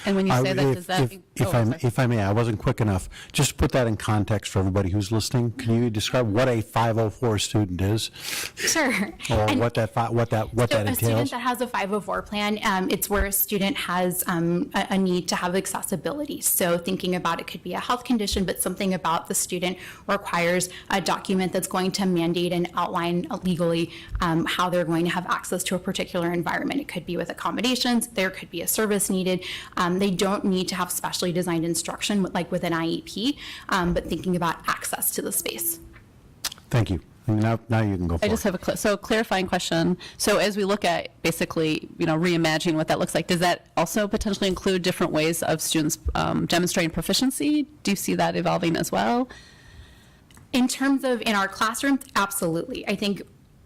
And when you say that, does that... If I may, I wasn't quick enough. Just put that in context for everybody who's listening. Can you describe what a 504 student is? Sure. Or And what that a entails? student that has a 504 plan, it's where a student has a need to have accessibility. So thinking about it could be a health condition, but something about the student requires a document that's going to mandate and outline legally how they're going to have access to a particular environment. It could be with accommodations, there could be a service needed. They don't need to have specially designed instruction like with an IEP, but thinking about access to the space. Thank you. Now you can go for I just have a clarifying question. So as we look at basically, reimagining what that looks like, does that also potentially include different ways of students demonstrating proficiency? Do you see that evolving as well? In terms of in our classrooms, absolutely. I think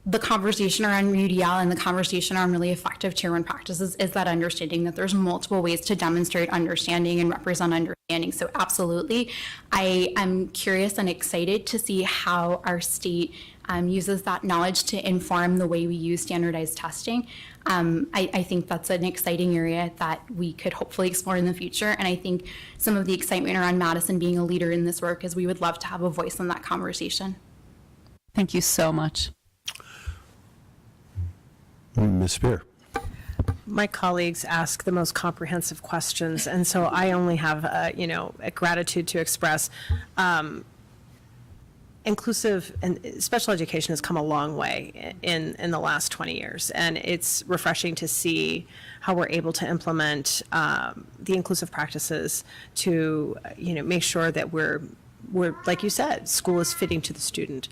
the conversation around UDL and the conversation around really effective Tier 1 practices is that understanding that there's multiple ways to demonstrate understanding and represent understanding. So absolutely, I am curious and excited to see how our state uses that knowledge to inform the way we use standardized testing. I think that's an exciting area that we could hopefully explore in the future. And I think some of the excitement around Madison being a leader in this work is we would love to have a voice in that conversation. Thank you so much. Ms. Spear. My colleagues ask the most comprehensive questions, and so I only have, a gratitude to express. Inclusive and special education has come a long way in the last 20 years, and it's refreshing to see how we're able to implement the inclusive practices to, make sure that we're like you said, school is fitting to the student.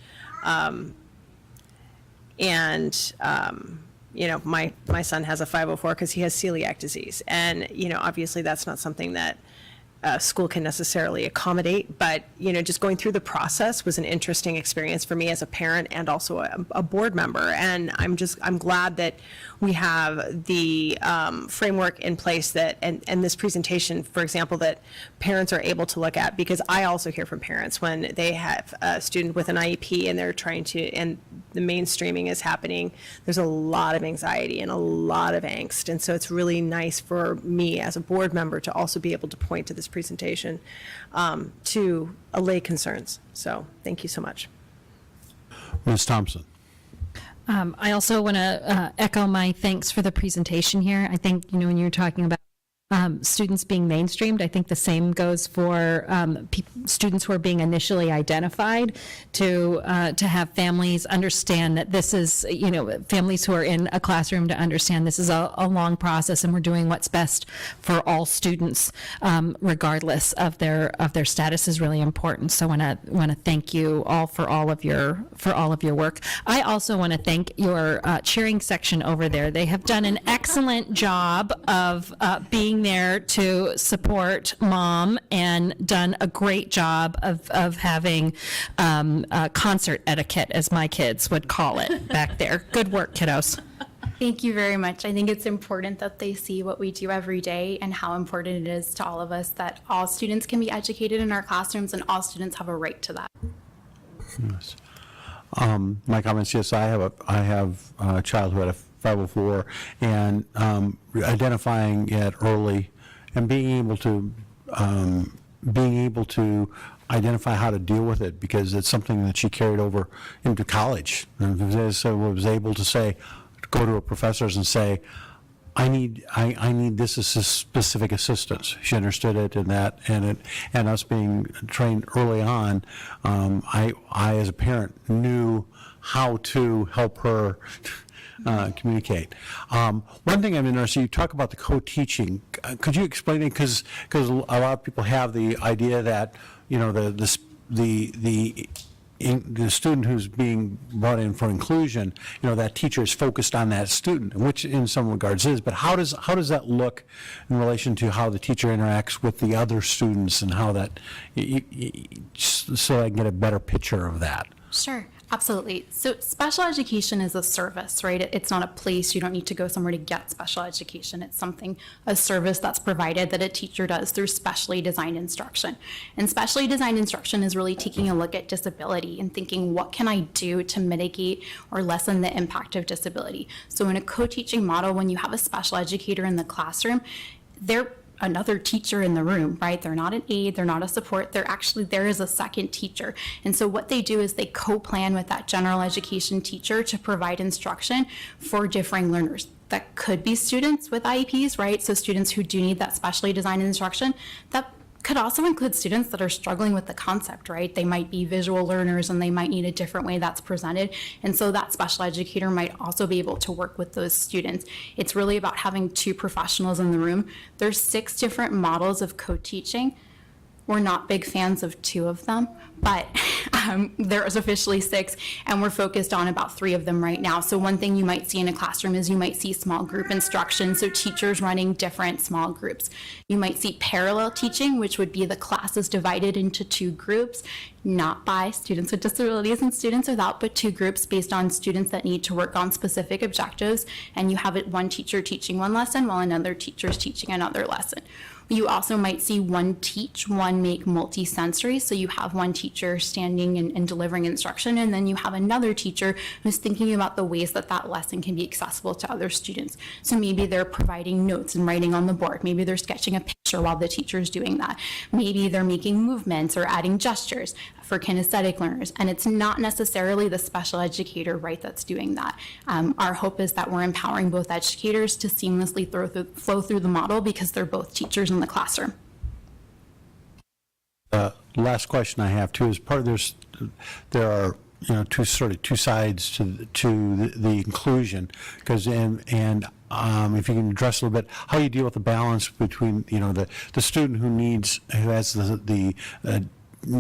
My son has a 504 because he has celiac disease. And, obviously that's not something that school can necessarily accommodate, but, just going through the process was an interesting experience for me as a parent and also a board member. And I'm glad that we have the framework in place that, and this presentation, for example, that parents are able to look at, because I also hear from parents when they have a student with an IEP and they're trying to, and the mainstreaming is happening, there's a lot of anxiety and a lot of angst. And so it's really nice for me as a board member to also be able to point to this presentation to allay concerns. So thank you so much. Ms. Thompson. I also want to echo my thanks for the presentation here. I think, when you're talking about students being mainstreamed, I think the same goes for students who are being initially identified to have families understand that this is, families who are in a classroom to understand this is a long process and we're doing what's best for all students, regardless of their status is really important. So I want to thank you all for all of your work. I also want to thank your cheering section over there. They have done an excellent job of being there to support mom and done a great job of having concert etiquette, as my kids would call it back there. Good work, kiddos. Thank you very much. I think it's important that they see what we do every day and how important it is to all of us that all students can be educated in our classrooms and all students have a right to that. Yes. My comments, yes, I have a child who had a 504, and identifying it early and being able to identify how to deal with it, because it's something that she carried over into college. And so was able to go to her professors and say, I need this specific assistance. She understood it, and us being trained early on, I as a parent knew how to help her communicate. One thing I'm interested, you talk about the co-teaching. Could you explain it? Because a lot of people have the idea that, you know, the student who's being brought in for inclusion, you know, that teacher is focused on that student, which in some regards is, but how does that look in relation to how the teacher interacts with the other students and how that, so I can get a better picture of that? Sure, absolutely. So special education is a service, right? It's not a place. You don't need to go somewhere to get special education. It's something, a service that's provided that a teacher does through specially designed instruction. And specially designed instruction is really taking a look at disability and thinking, what can I do to mitigate or lessen the impact of disability? So in a co-teaching model, when you have a special educator in the classroom, they're another teacher in the room, right? They're not an aide, they're not a support, they're actually there as a second teacher. And so what they do is they co-plan with that general education teacher to provide instruction for differing learners. That could be students with IEPs, right? So students who do need that specially designed instruction. That could also include students that are struggling with the concept, right? They might be visual learners and they might need a different way that's presented. And so that special educator might also be able to work with those students. It's really about having two professionals in the room. There's 6 different models of co-teaching. We're not big fans of 2 of them, but there's officially 6, and we're focused on about 3 of them right now. So one thing you might see in a classroom is you might see small group instruction, so teachers running different small groups. You might see parallel teaching, which would be the classes divided into 2 groups, not by students with disabilities and students without, but 2 groups based on students that need to work on specific objectives, and you have one teacher teaching one lesson while another teacher is teaching another lesson. You also might see one teach, one make multi-sensory. So you have one teacher standing and delivering instruction, and then you have another teacher who's thinking about the ways that that lesson can be accessible to other students. So maybe they're providing notes and writing on the board. Maybe they're sketching a picture while the teacher's doing that. Maybe they're making movements or adding gestures for kinesthetic learners. And it's not necessarily the special educator, right, that's doing that. Our hope is that we're empowering both educators to seamlessly flow through the model because they're both teachers in the classroom. Last question I have too is there are, you know, two sides to the inclusion, because if you can address a little bit how you deal with the balance between, you know, the student who has the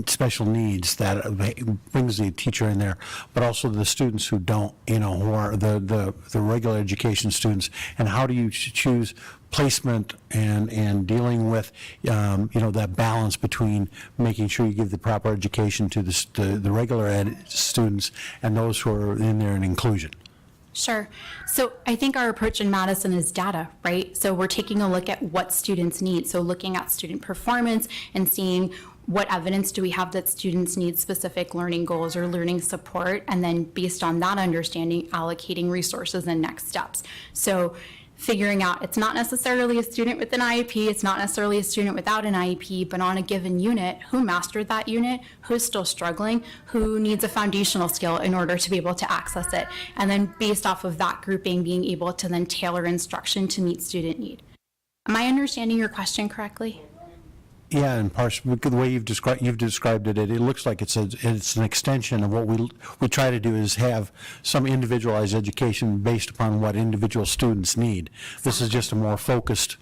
special needs that brings the teacher in there, but also the students who don't, you know, who are the regular education students, and how do you choose placement and dealing with, you know, that balance between making sure you give the proper education to the regular ed students and those who are in there in inclusion? Sure. So I think our approach in Madison is data, right? So we're taking a look at what students need. So looking at student performance and seeing what evidence do we have that students need specific learning goals or learning support, and then based on that understanding, allocating resources and next steps. So figuring out it's not necessarily a student with an IEP, it's not necessarily a student without an IEP, but on a given unit, who mastered that unit, who's still struggling, who needs a foundational skill in order to be able to access it. And then based off of that grouping, being able to then tailor instruction to meet student need. Am I understanding your question correctly? Yeah, and the way you've described it, it looks like it's an extension of what we try to do is have some individualized education based upon what individual students need. This is just a more focused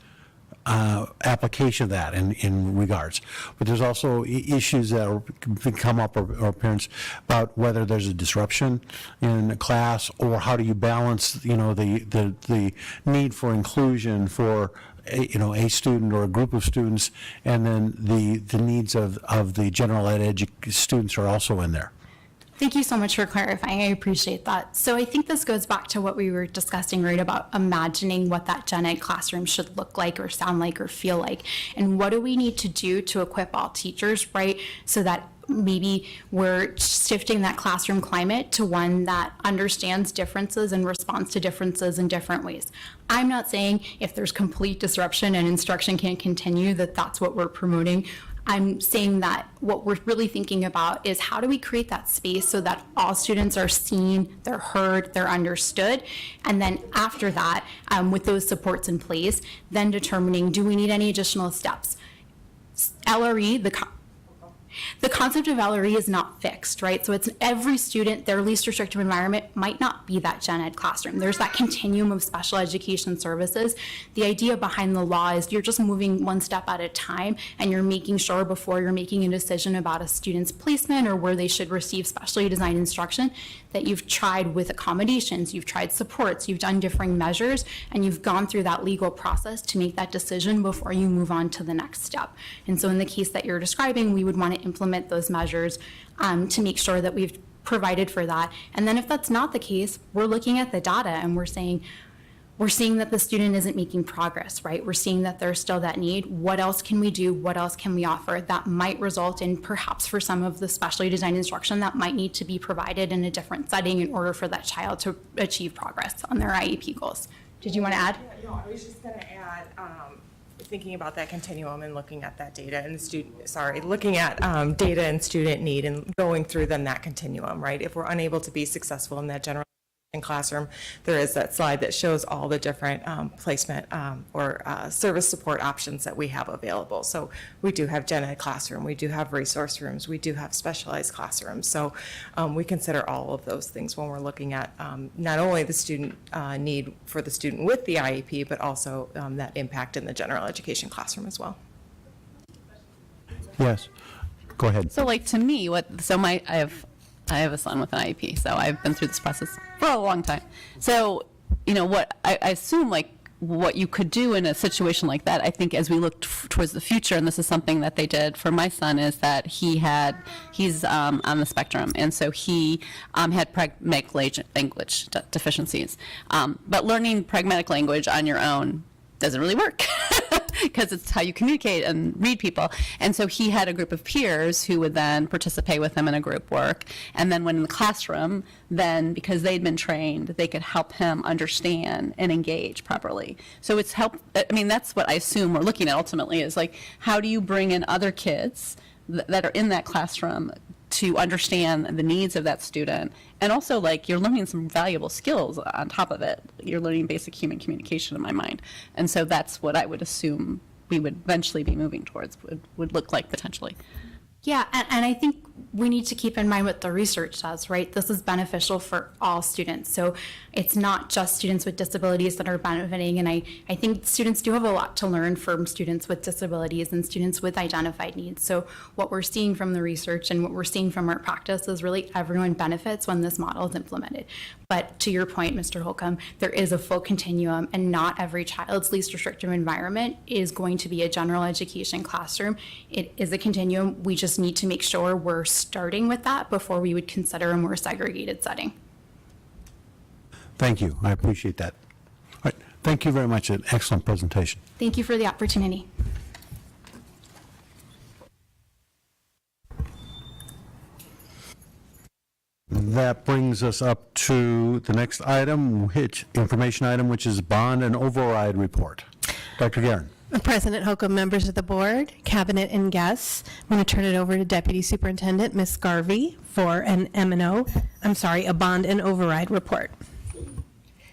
application of that in regards. But there's also issues that come up, or parents, about whether there's a disruption in a class, or how do you balance, you know, the need for inclusion for a student or a group of students, and then the needs of the general ed students are also in there. Thank you so much for clarifying. I appreciate that. So I think this goes back to what we were discussing, right, about imagining what that gen ed classroom should look like or sound like or feel like. And what do we need to do to equip all teachers, right, so that maybe we're shifting that classroom climate to one that understands differences and responds to differences in different ways. I'm not saying if there's complete disruption and instruction can't continue, that's what we're promoting. I'm saying that what we're really thinking about is how do we create that space so that all students are seen, they're heard, they're understood, and then after that, with those supports in place, then determining, do we need any additional steps? LRE, The concept of LRE is not fixed, right? So it's every student, their least restrictive environment might not be that gen ed classroom. There's that continuum of special education services. The idea behind the law is you're just moving one step at a time, and you're making sure before you're making a decision about a student's placement or where they should receive specially designed instruction that you've tried with accommodations, you've tried supports, you've done differing measures, and you've gone through that legal process to make that decision before you move on to the next step. And so in the case that you're describing, we would want to implement those measures to make sure that we've provided for that. And then if that's not the case, we're looking at the data and we're seeing that the student isn't making progress, right? We're seeing that there's still that need. What else can we do? What else can we offer that might result in perhaps for some of the specially designed instruction that might need to be provided in a different setting in order for that child to achieve progress on their IEP goals. Did you want to add? No, I was just going to add, thinking about that continuum and looking at that data and looking at data and student need and going through then that continuum, right? If we're unable to be successful in that general classroom, there is that slide that shows all the different placement or service support options that we have available. So we do have gen ed classroom, we do have resource rooms, we do have specialized classrooms. So we consider all of those things when we're looking at not only the student need for the student with the IEP, but also that impact in the general education classroom as well. Yes, go ahead. So like to me, I have a son with an IEP, so I've been through this process for a long time. So, what I assume, like, what you could do in a situation like that, I think as we look towards the future, and this is something that they did for my son, is that he's on the spectrum, and so he had pragmatic language deficiencies. But learning pragmatic language on your own doesn't really work. Because it's how you communicate and read people. And so he had a group of peers who would then participate with him in a group work. And then when in the classroom, then because they'd been trained, they could help him understand and engage properly. So it's that's what I assume we're looking at ultimately, is like, how do you bring in other kids that are in that classroom to understand the needs of that student, and also like you're learning some valuable skills on top of it. You're learning basic human communication in my mind, and so that's what I would assume we would eventually be moving towards, would look like potentially. Yeah, and I think we need to keep in mind what the research says, right? This is beneficial for all students. So it's not just students with disabilities that are benefiting. And I think students do have a lot to learn from students with disabilities and students with identified needs. So what we're seeing from the research and what we're seeing from our practice is really everyone benefits when this model is implemented. But to your point, Mr. Holcomb, there is a full continuum, and not every child's least restrictive environment is going to be a general education classroom. It is a continuum. We just need to make sure we're starting with that before we would consider a more segregated setting. Thank you. I appreciate that. All right. Thank you very much. An excellent presentation. Thank you for the opportunity. That brings us up to the next item, information item, which is bond and override report. Dr. Guerin. President Holcomb, members of the board, cabinet, and guests, I'm going to turn it over to Deputy Superintendent Ms. Garvey for a bond and override report.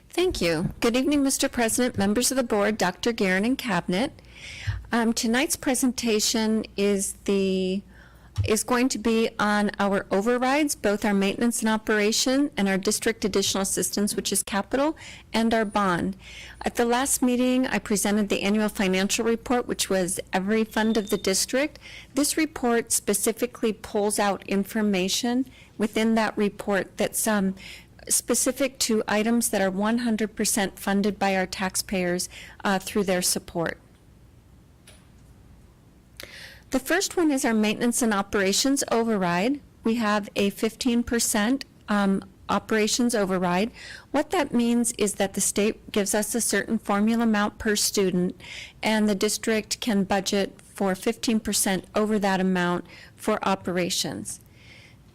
Thank you. Good evening, Mr. President, members of the board, Dr. Guerin, and cabinet. Tonight's presentation is going to be on our overrides, both our maintenance and operation and our district additional assistance, which is capital, and our bond. At the last meeting, I presented the annual financial report, which was every fund of the district. This report specifically pulls out information within that report that's specific to items that are 100% funded by our taxpayers through their support. The first one is our maintenance and operations override. We have a 15% operations override. What that means is that the state gives us a certain formula amount per student, and the district can budget for 15% over that amount for operations.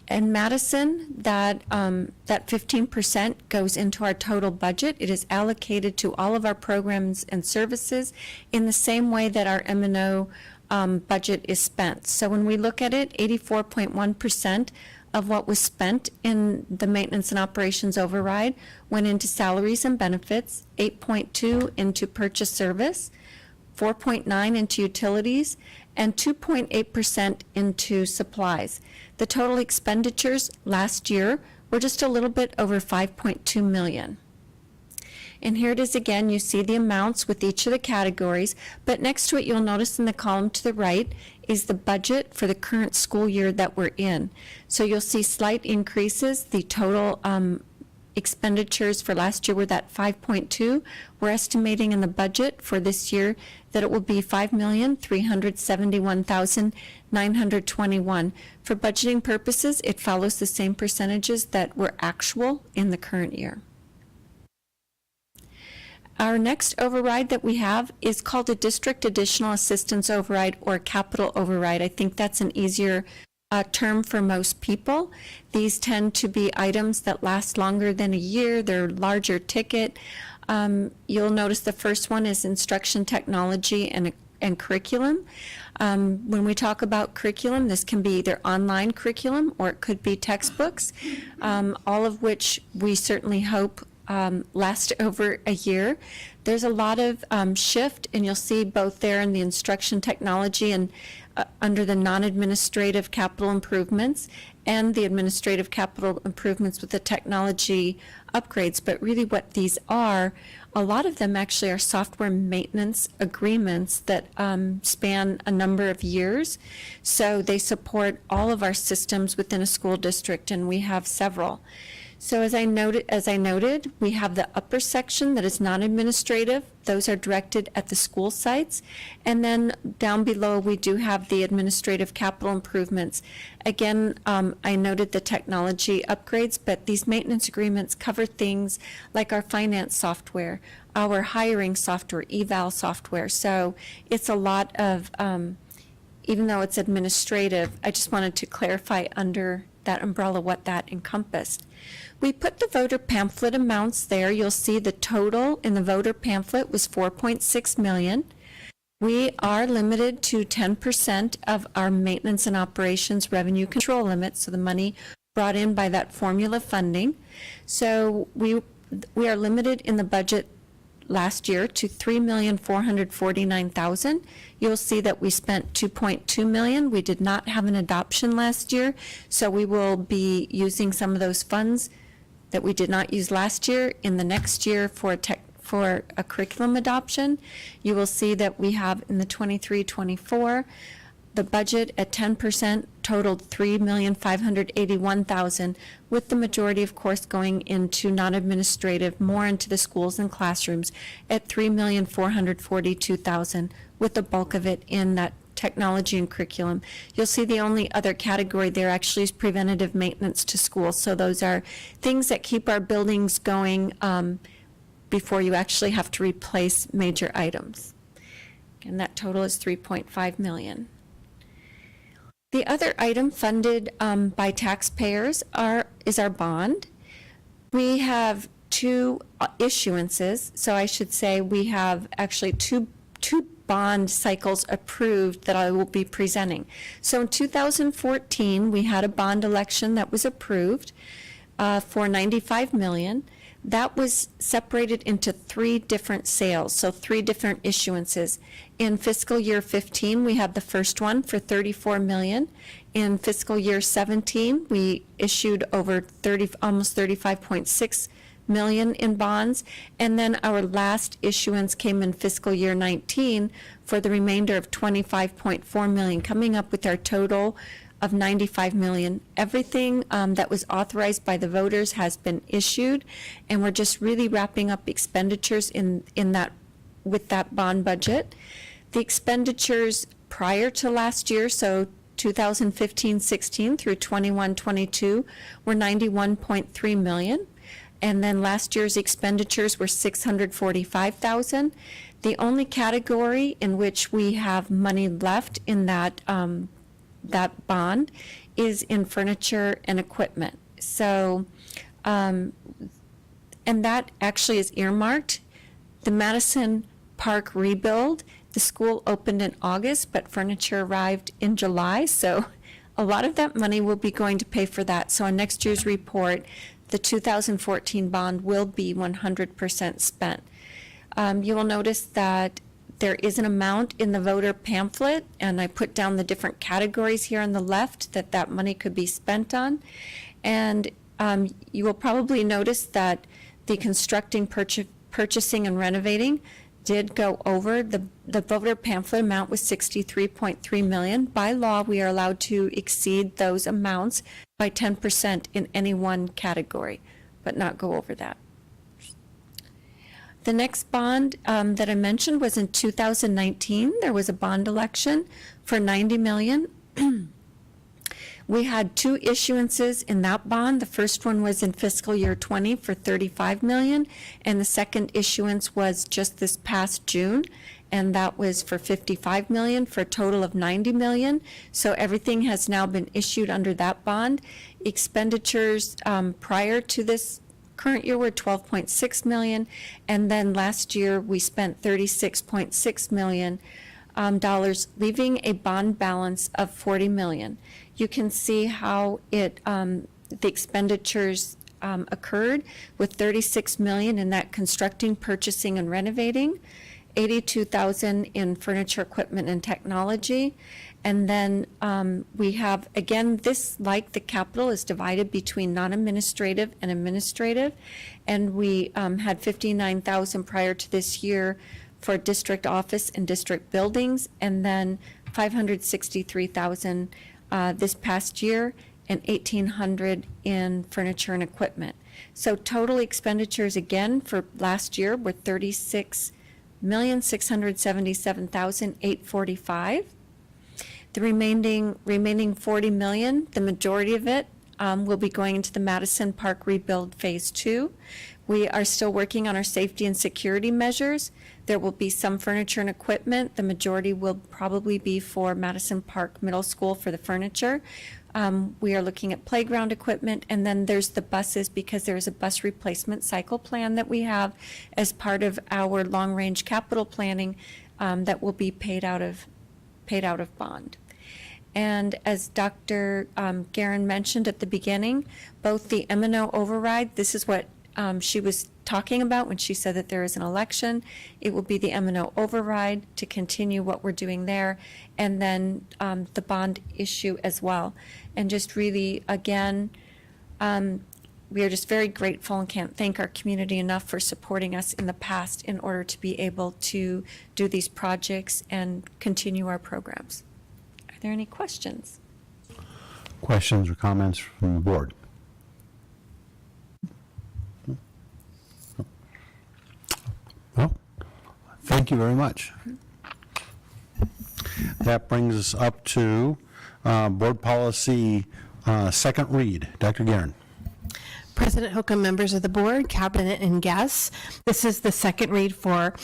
In Madison, that 15% goes into our total budget. It is allocated to all of our programs and services in the same way that our M&O budget is spent. So when we look at it, 84.1% of what was spent in the maintenance and operations override went into salaries and benefits, 8.2 into purchase service, 4.9 into utilities, and 2.8% into supplies. The total expenditures last year were just a little bit over $5.2 million. And here it is again, you see the amounts with each of the categories, but next to it you'll notice in the column to the right is the budget for the current school year that we're in. So you'll see slight increases. The total expenditures for last year were that 5.2. We're estimating in the budget for this year that it will be $5,371,921. For budgeting purposes, it follows the same percentages that were actual in the current year. Our next override that we have is called a District Additional Assistance Override or Capital Override. I think that's an easier term for most people. These tend to be items that last longer than a year. They're larger ticket. You'll notice the first one is instruction technology and curriculum. When we talk about curriculum, this can be either online curriculum or it could be textbooks, all of which we certainly hope last over a year. There's a lot of shift, and you'll see both there in the instruction technology and under the non-administrative capital improvements and the administrative capital improvements with the technology upgrades. But really what these are, a lot of them actually are software maintenance agreements that span a number of years. So they support all of our systems within a school district, and we have several. So as I noted, we have the upper section that is non-administrative. Those are directed at the school sites. And then down below, we do have the administrative capital improvements. Again, I noted the technology upgrades, but these maintenance agreements cover things like our finance software, our hiring software, eval software. So it's a lot of, even though it's administrative, I just wanted to clarify under that umbrella what that encompassed. We put the voter pamphlet amounts there. You'll see the total in the voter pamphlet was $4.6 million. We are limited to 10% of our maintenance and operations revenue control limit, so the money brought in by that formula funding. So we are limited in the budget last year to $3,449,000. You'll see that we spent $2.2 million. We did not have an adoption last year, so we will be using some of those funds that we did not use last year in the next year for a curriculum adoption. You will see that we have in the 23-24 the budget at 10% totaled $3,581,000, with the majority, of course, going into non-administrative, more into the schools and classrooms at $3,442,000, with the bulk of it in that technology and curriculum. You'll see the only other category there actually is preventative maintenance to schools. So those are things that keep our buildings going before you actually have to replace major items. And that total is $3.5 million. The other item funded by taxpayers is our bond. We have two issuances, so I should say we have actually two bond cycles approved that I will be presenting. So in 2014, we had a bond election that was approved for $95 million. That was separated into three different sales, so three different issuances. In fiscal year 15, we had the first one for $34 million. In fiscal year 17, we issued over almost $35.6 million in bonds, and then our last issuance came in fiscal year 19 for the remainder of $25.4 million, coming up with our total of $95 million. Everything that was authorized by the voters has been issued, and we're just really wrapping up expenditures in that with that bond budget. The expenditures prior to last year, so 2015-16 through 21-22, were $91.3 million. And then last year's expenditures were $645,000. The only category in which we have money left in that bond is in furniture and equipment. So, and that actually is earmarked. The Madison Park rebuild, the school opened in August, but furniture arrived in July. So a lot of that money will be going to pay for that. So on next year's report, the 2014 bond will be 100% spent. You will notice that There is an amount in the voter pamphlet, and I put down the different categories here on the left that money could be spent on. And you will probably notice that the constructing, purchasing, and renovating did go over. The voter pamphlet amount was $63.3 million. By law, we are allowed to exceed those amounts by 10% in any one category, but not go over that. The next bond that I mentioned was in 2019. There was a bond election for $90 million. We had 2 issuances in that bond. The first one was in fiscal year 20 for $35 million, and the second issuance was just this past June, and that was for $55 million, for a total of $90 million. So everything has now been issued under that bond. Expenditures prior to this current year were $12.6 million, and then last year we spent $36.6 million, leaving a bond balance of $40 million. You can see how the expenditures occurred with $36 million in that constructing, purchasing, and renovating, $82,000 in furniture, equipment, and technology. And then we have, again, this, like the capital, is divided between non-administrative and administrative. And we had $59,000 prior to this year for district office and district buildings, and then $563,000 this past year, and $1,800 in furniture and equipment. So total expenditures again for last year were $36,677,845. The remaining $40 million, the majority of it, will be going into the Madison Park Rebuild Phase 2. We are still working on our safety and security measures. There will be some furniture and equipment. The majority will probably be for Madison Park Middle School for the furniture. We are looking at playground equipment, and then there's the buses, because there's a bus replacement cycle plan that we have as part of our long-range capital planning that will be paid out of bond. And as Dr. Guerin mentioned at the beginning, both the M&O override, this is what she was talking about when she said that there is an election. It will be the M&O override to continue what we're doing there, and then the bond issue as well. And just really, again, we are just very grateful and can't thank our community enough for supporting us in the past in order to be able to do these projects and continue our programs. Are there any questions? Questions or comments from the board? Well, thank you very much. That brings us up to board policy second read. Dr. Guerin. President Holcomb, members of the board, cabinet, and guests, this is the second read for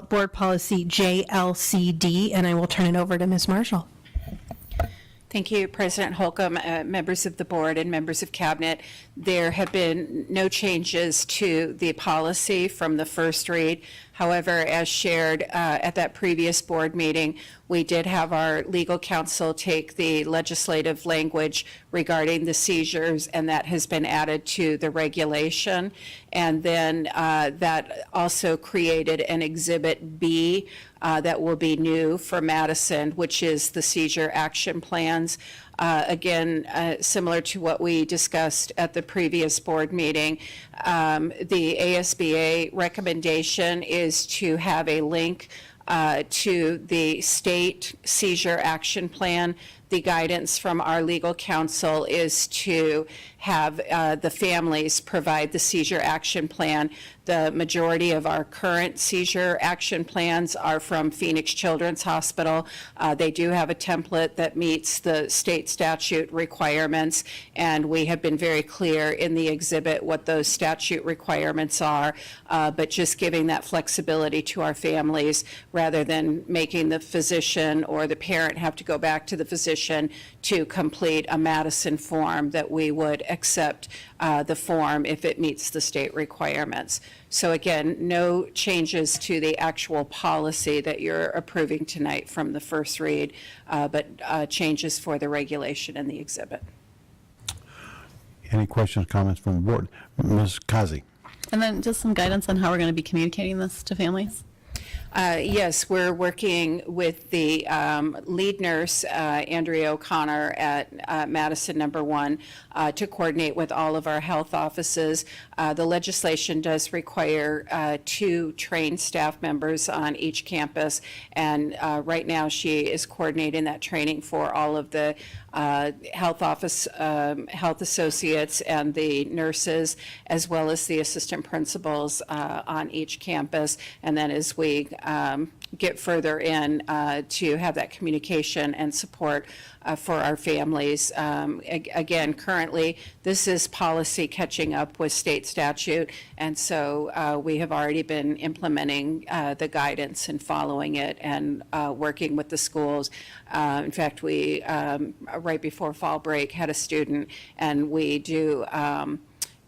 board policy JLCD, and I will turn it over to Ms. Marshall. Thank you, President Holcomb, members of the board, and members of cabinet. There have been no changes to the policy from the first read. However, as shared at that previous board meeting, we did have our legal counsel take the legislative language regarding the seizures, and that has been added to the regulation. And then that also created an Exhibit B that will be new for Madison, which is the seizure action plans. Again, similar to what we discussed at the previous board meeting, the ASBA recommendation is to have a link to the state seizure action plan. The guidance from our legal counsel is to have the families provide the seizure action plan. The majority of our current seizure action plans are from Phoenix Children's Hospital. They do have a template that meets the state statute requirements, and we have been very clear in the exhibit what those statute requirements are, but just giving that flexibility to our families rather than making the physician or the parent have to go back to the physician to complete a Madison form, that we would accept the form if it meets the state requirements. So again, no changes to the actual policy that you're approving tonight from the first read, but changes for the regulation and the exhibit. Any questions, comments from the board? Ms. Kazi. And then just some guidance on how we're going to be communicating this to families. Yes, we're working with the lead nurse, Andrea O'Connor at Madison Number 1, to coordinate with all of our health offices. The legislation does require 2 trained staff members on each campus, and right now she is coordinating that training for all of the health office, health associates and the nurses, as well as the assistant principals on each campus. And then as we get further in to have that communication and support for our families. Again, currently, this is policy catching up with state statute, and so we have already been implementing the guidance and following it and working with the schools. In fact, we, right before fall break, had a student, and we do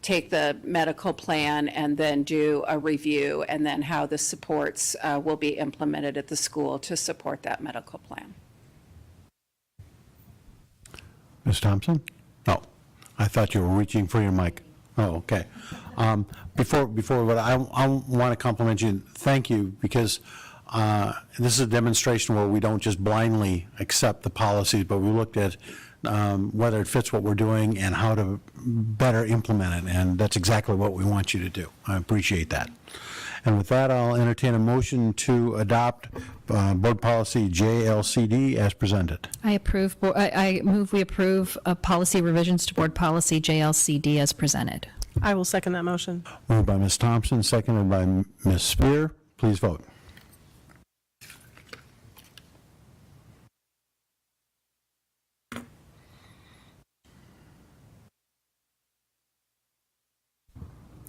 take the medical plan and then do a review, and then how the supports will be implemented at the school to support that medical plan. Ms. Thompson? Oh, I thought you were reaching for your mic. Oh, okay. Before, but I want to compliment you, thank you, because this is a demonstration where we don't just blindly accept the policies, but we looked at whether it fits what we're doing and how to better implement it, and that's exactly what we want you to do. I appreciate that. And with that, I'll entertain a motion to adopt Board Policy JLCD as presented. I move we approve policy revisions to Board Policy JLCD as presented. I will second that motion. Moved by Ms. Thompson, seconded by Ms. Spear. Please vote.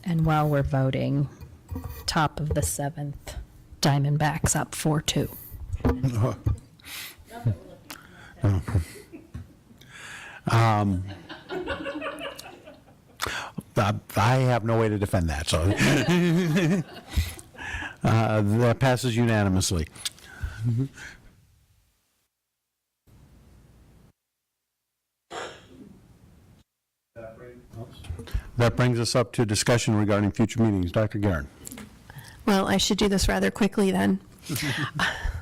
And while we're voting, top of the 7th, Diamondbacks up 4-2. I have no way to defend that, so that passes unanimously. That brings us up to discussion regarding future meetings. Dr. Guerin. Well, I should do this rather quickly then.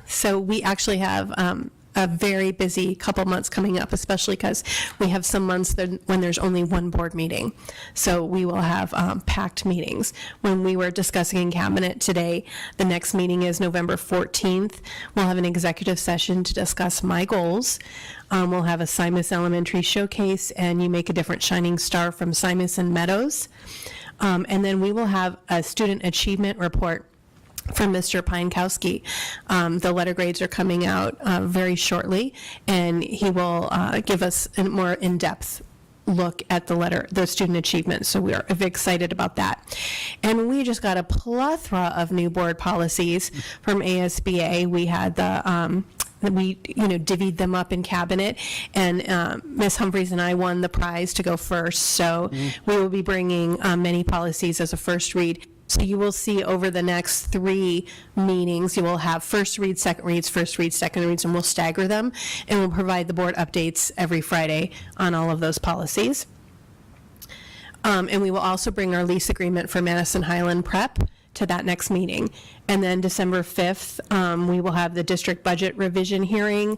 So we actually have a very busy couple months coming up, especially because we have some months when there's only one board meeting. So we will have packed meetings. When we were discussing in cabinet today, the next meeting is November 14th. We'll have an executive session to discuss my goals. We'll have a Simus Elementary showcase and You Make a Difference Shining Star from Simus and Meadows. And then we will have a student achievement report from Mr. Pienkowski. The letter grades are coming out very shortly, and he will give us a more in-depth look at the student achievement. So we are very excited about that. And we just got a plethora of new board policies from ASBA. We had we divvied them up in cabinet, and Ms. Humphreys and I won the prize to go first. So we will be bringing many policies as a first read. So you will see over the next 3 meetings, you will have first read, second reads, first read, second reads, and we'll stagger them, and we'll provide the board updates every Friday on all of those policies. And we will also bring our lease agreement for Madison Highland Prep to that next meeting. And then December 5th, we will have the district budget revision hearing.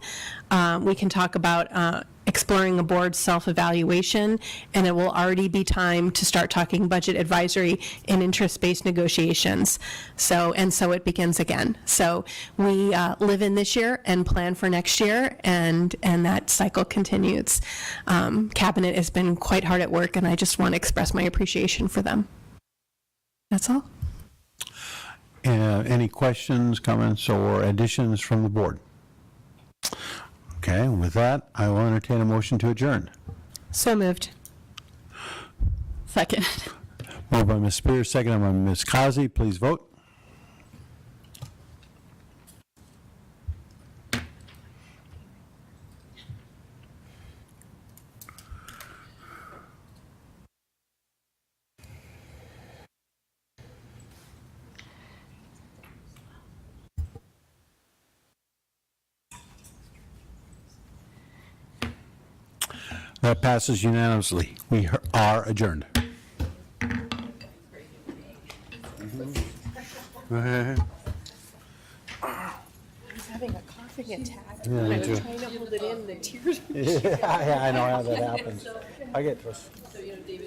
We can talk about exploring a board self-evaluation, and it will already be time to start talking budget advisory and interest-based negotiations. So it begins again. So we live in this year and plan for next year, and that cycle continues. Cabinet has been quite hard at work, and I just want to express my appreciation for them. That's all. Any questions, comments, or additions from the board? Okay, with that, I will entertain a motion to adjourn. So moved. Second. Moved by Ms. Spears, seconded by Ms. Kazi. Please vote. That passes unanimously. We are adjourned. having a coughing attack. Yeah, and I me was too. trying to hold it in, the tears. Yeah, I know how that happens. I get this.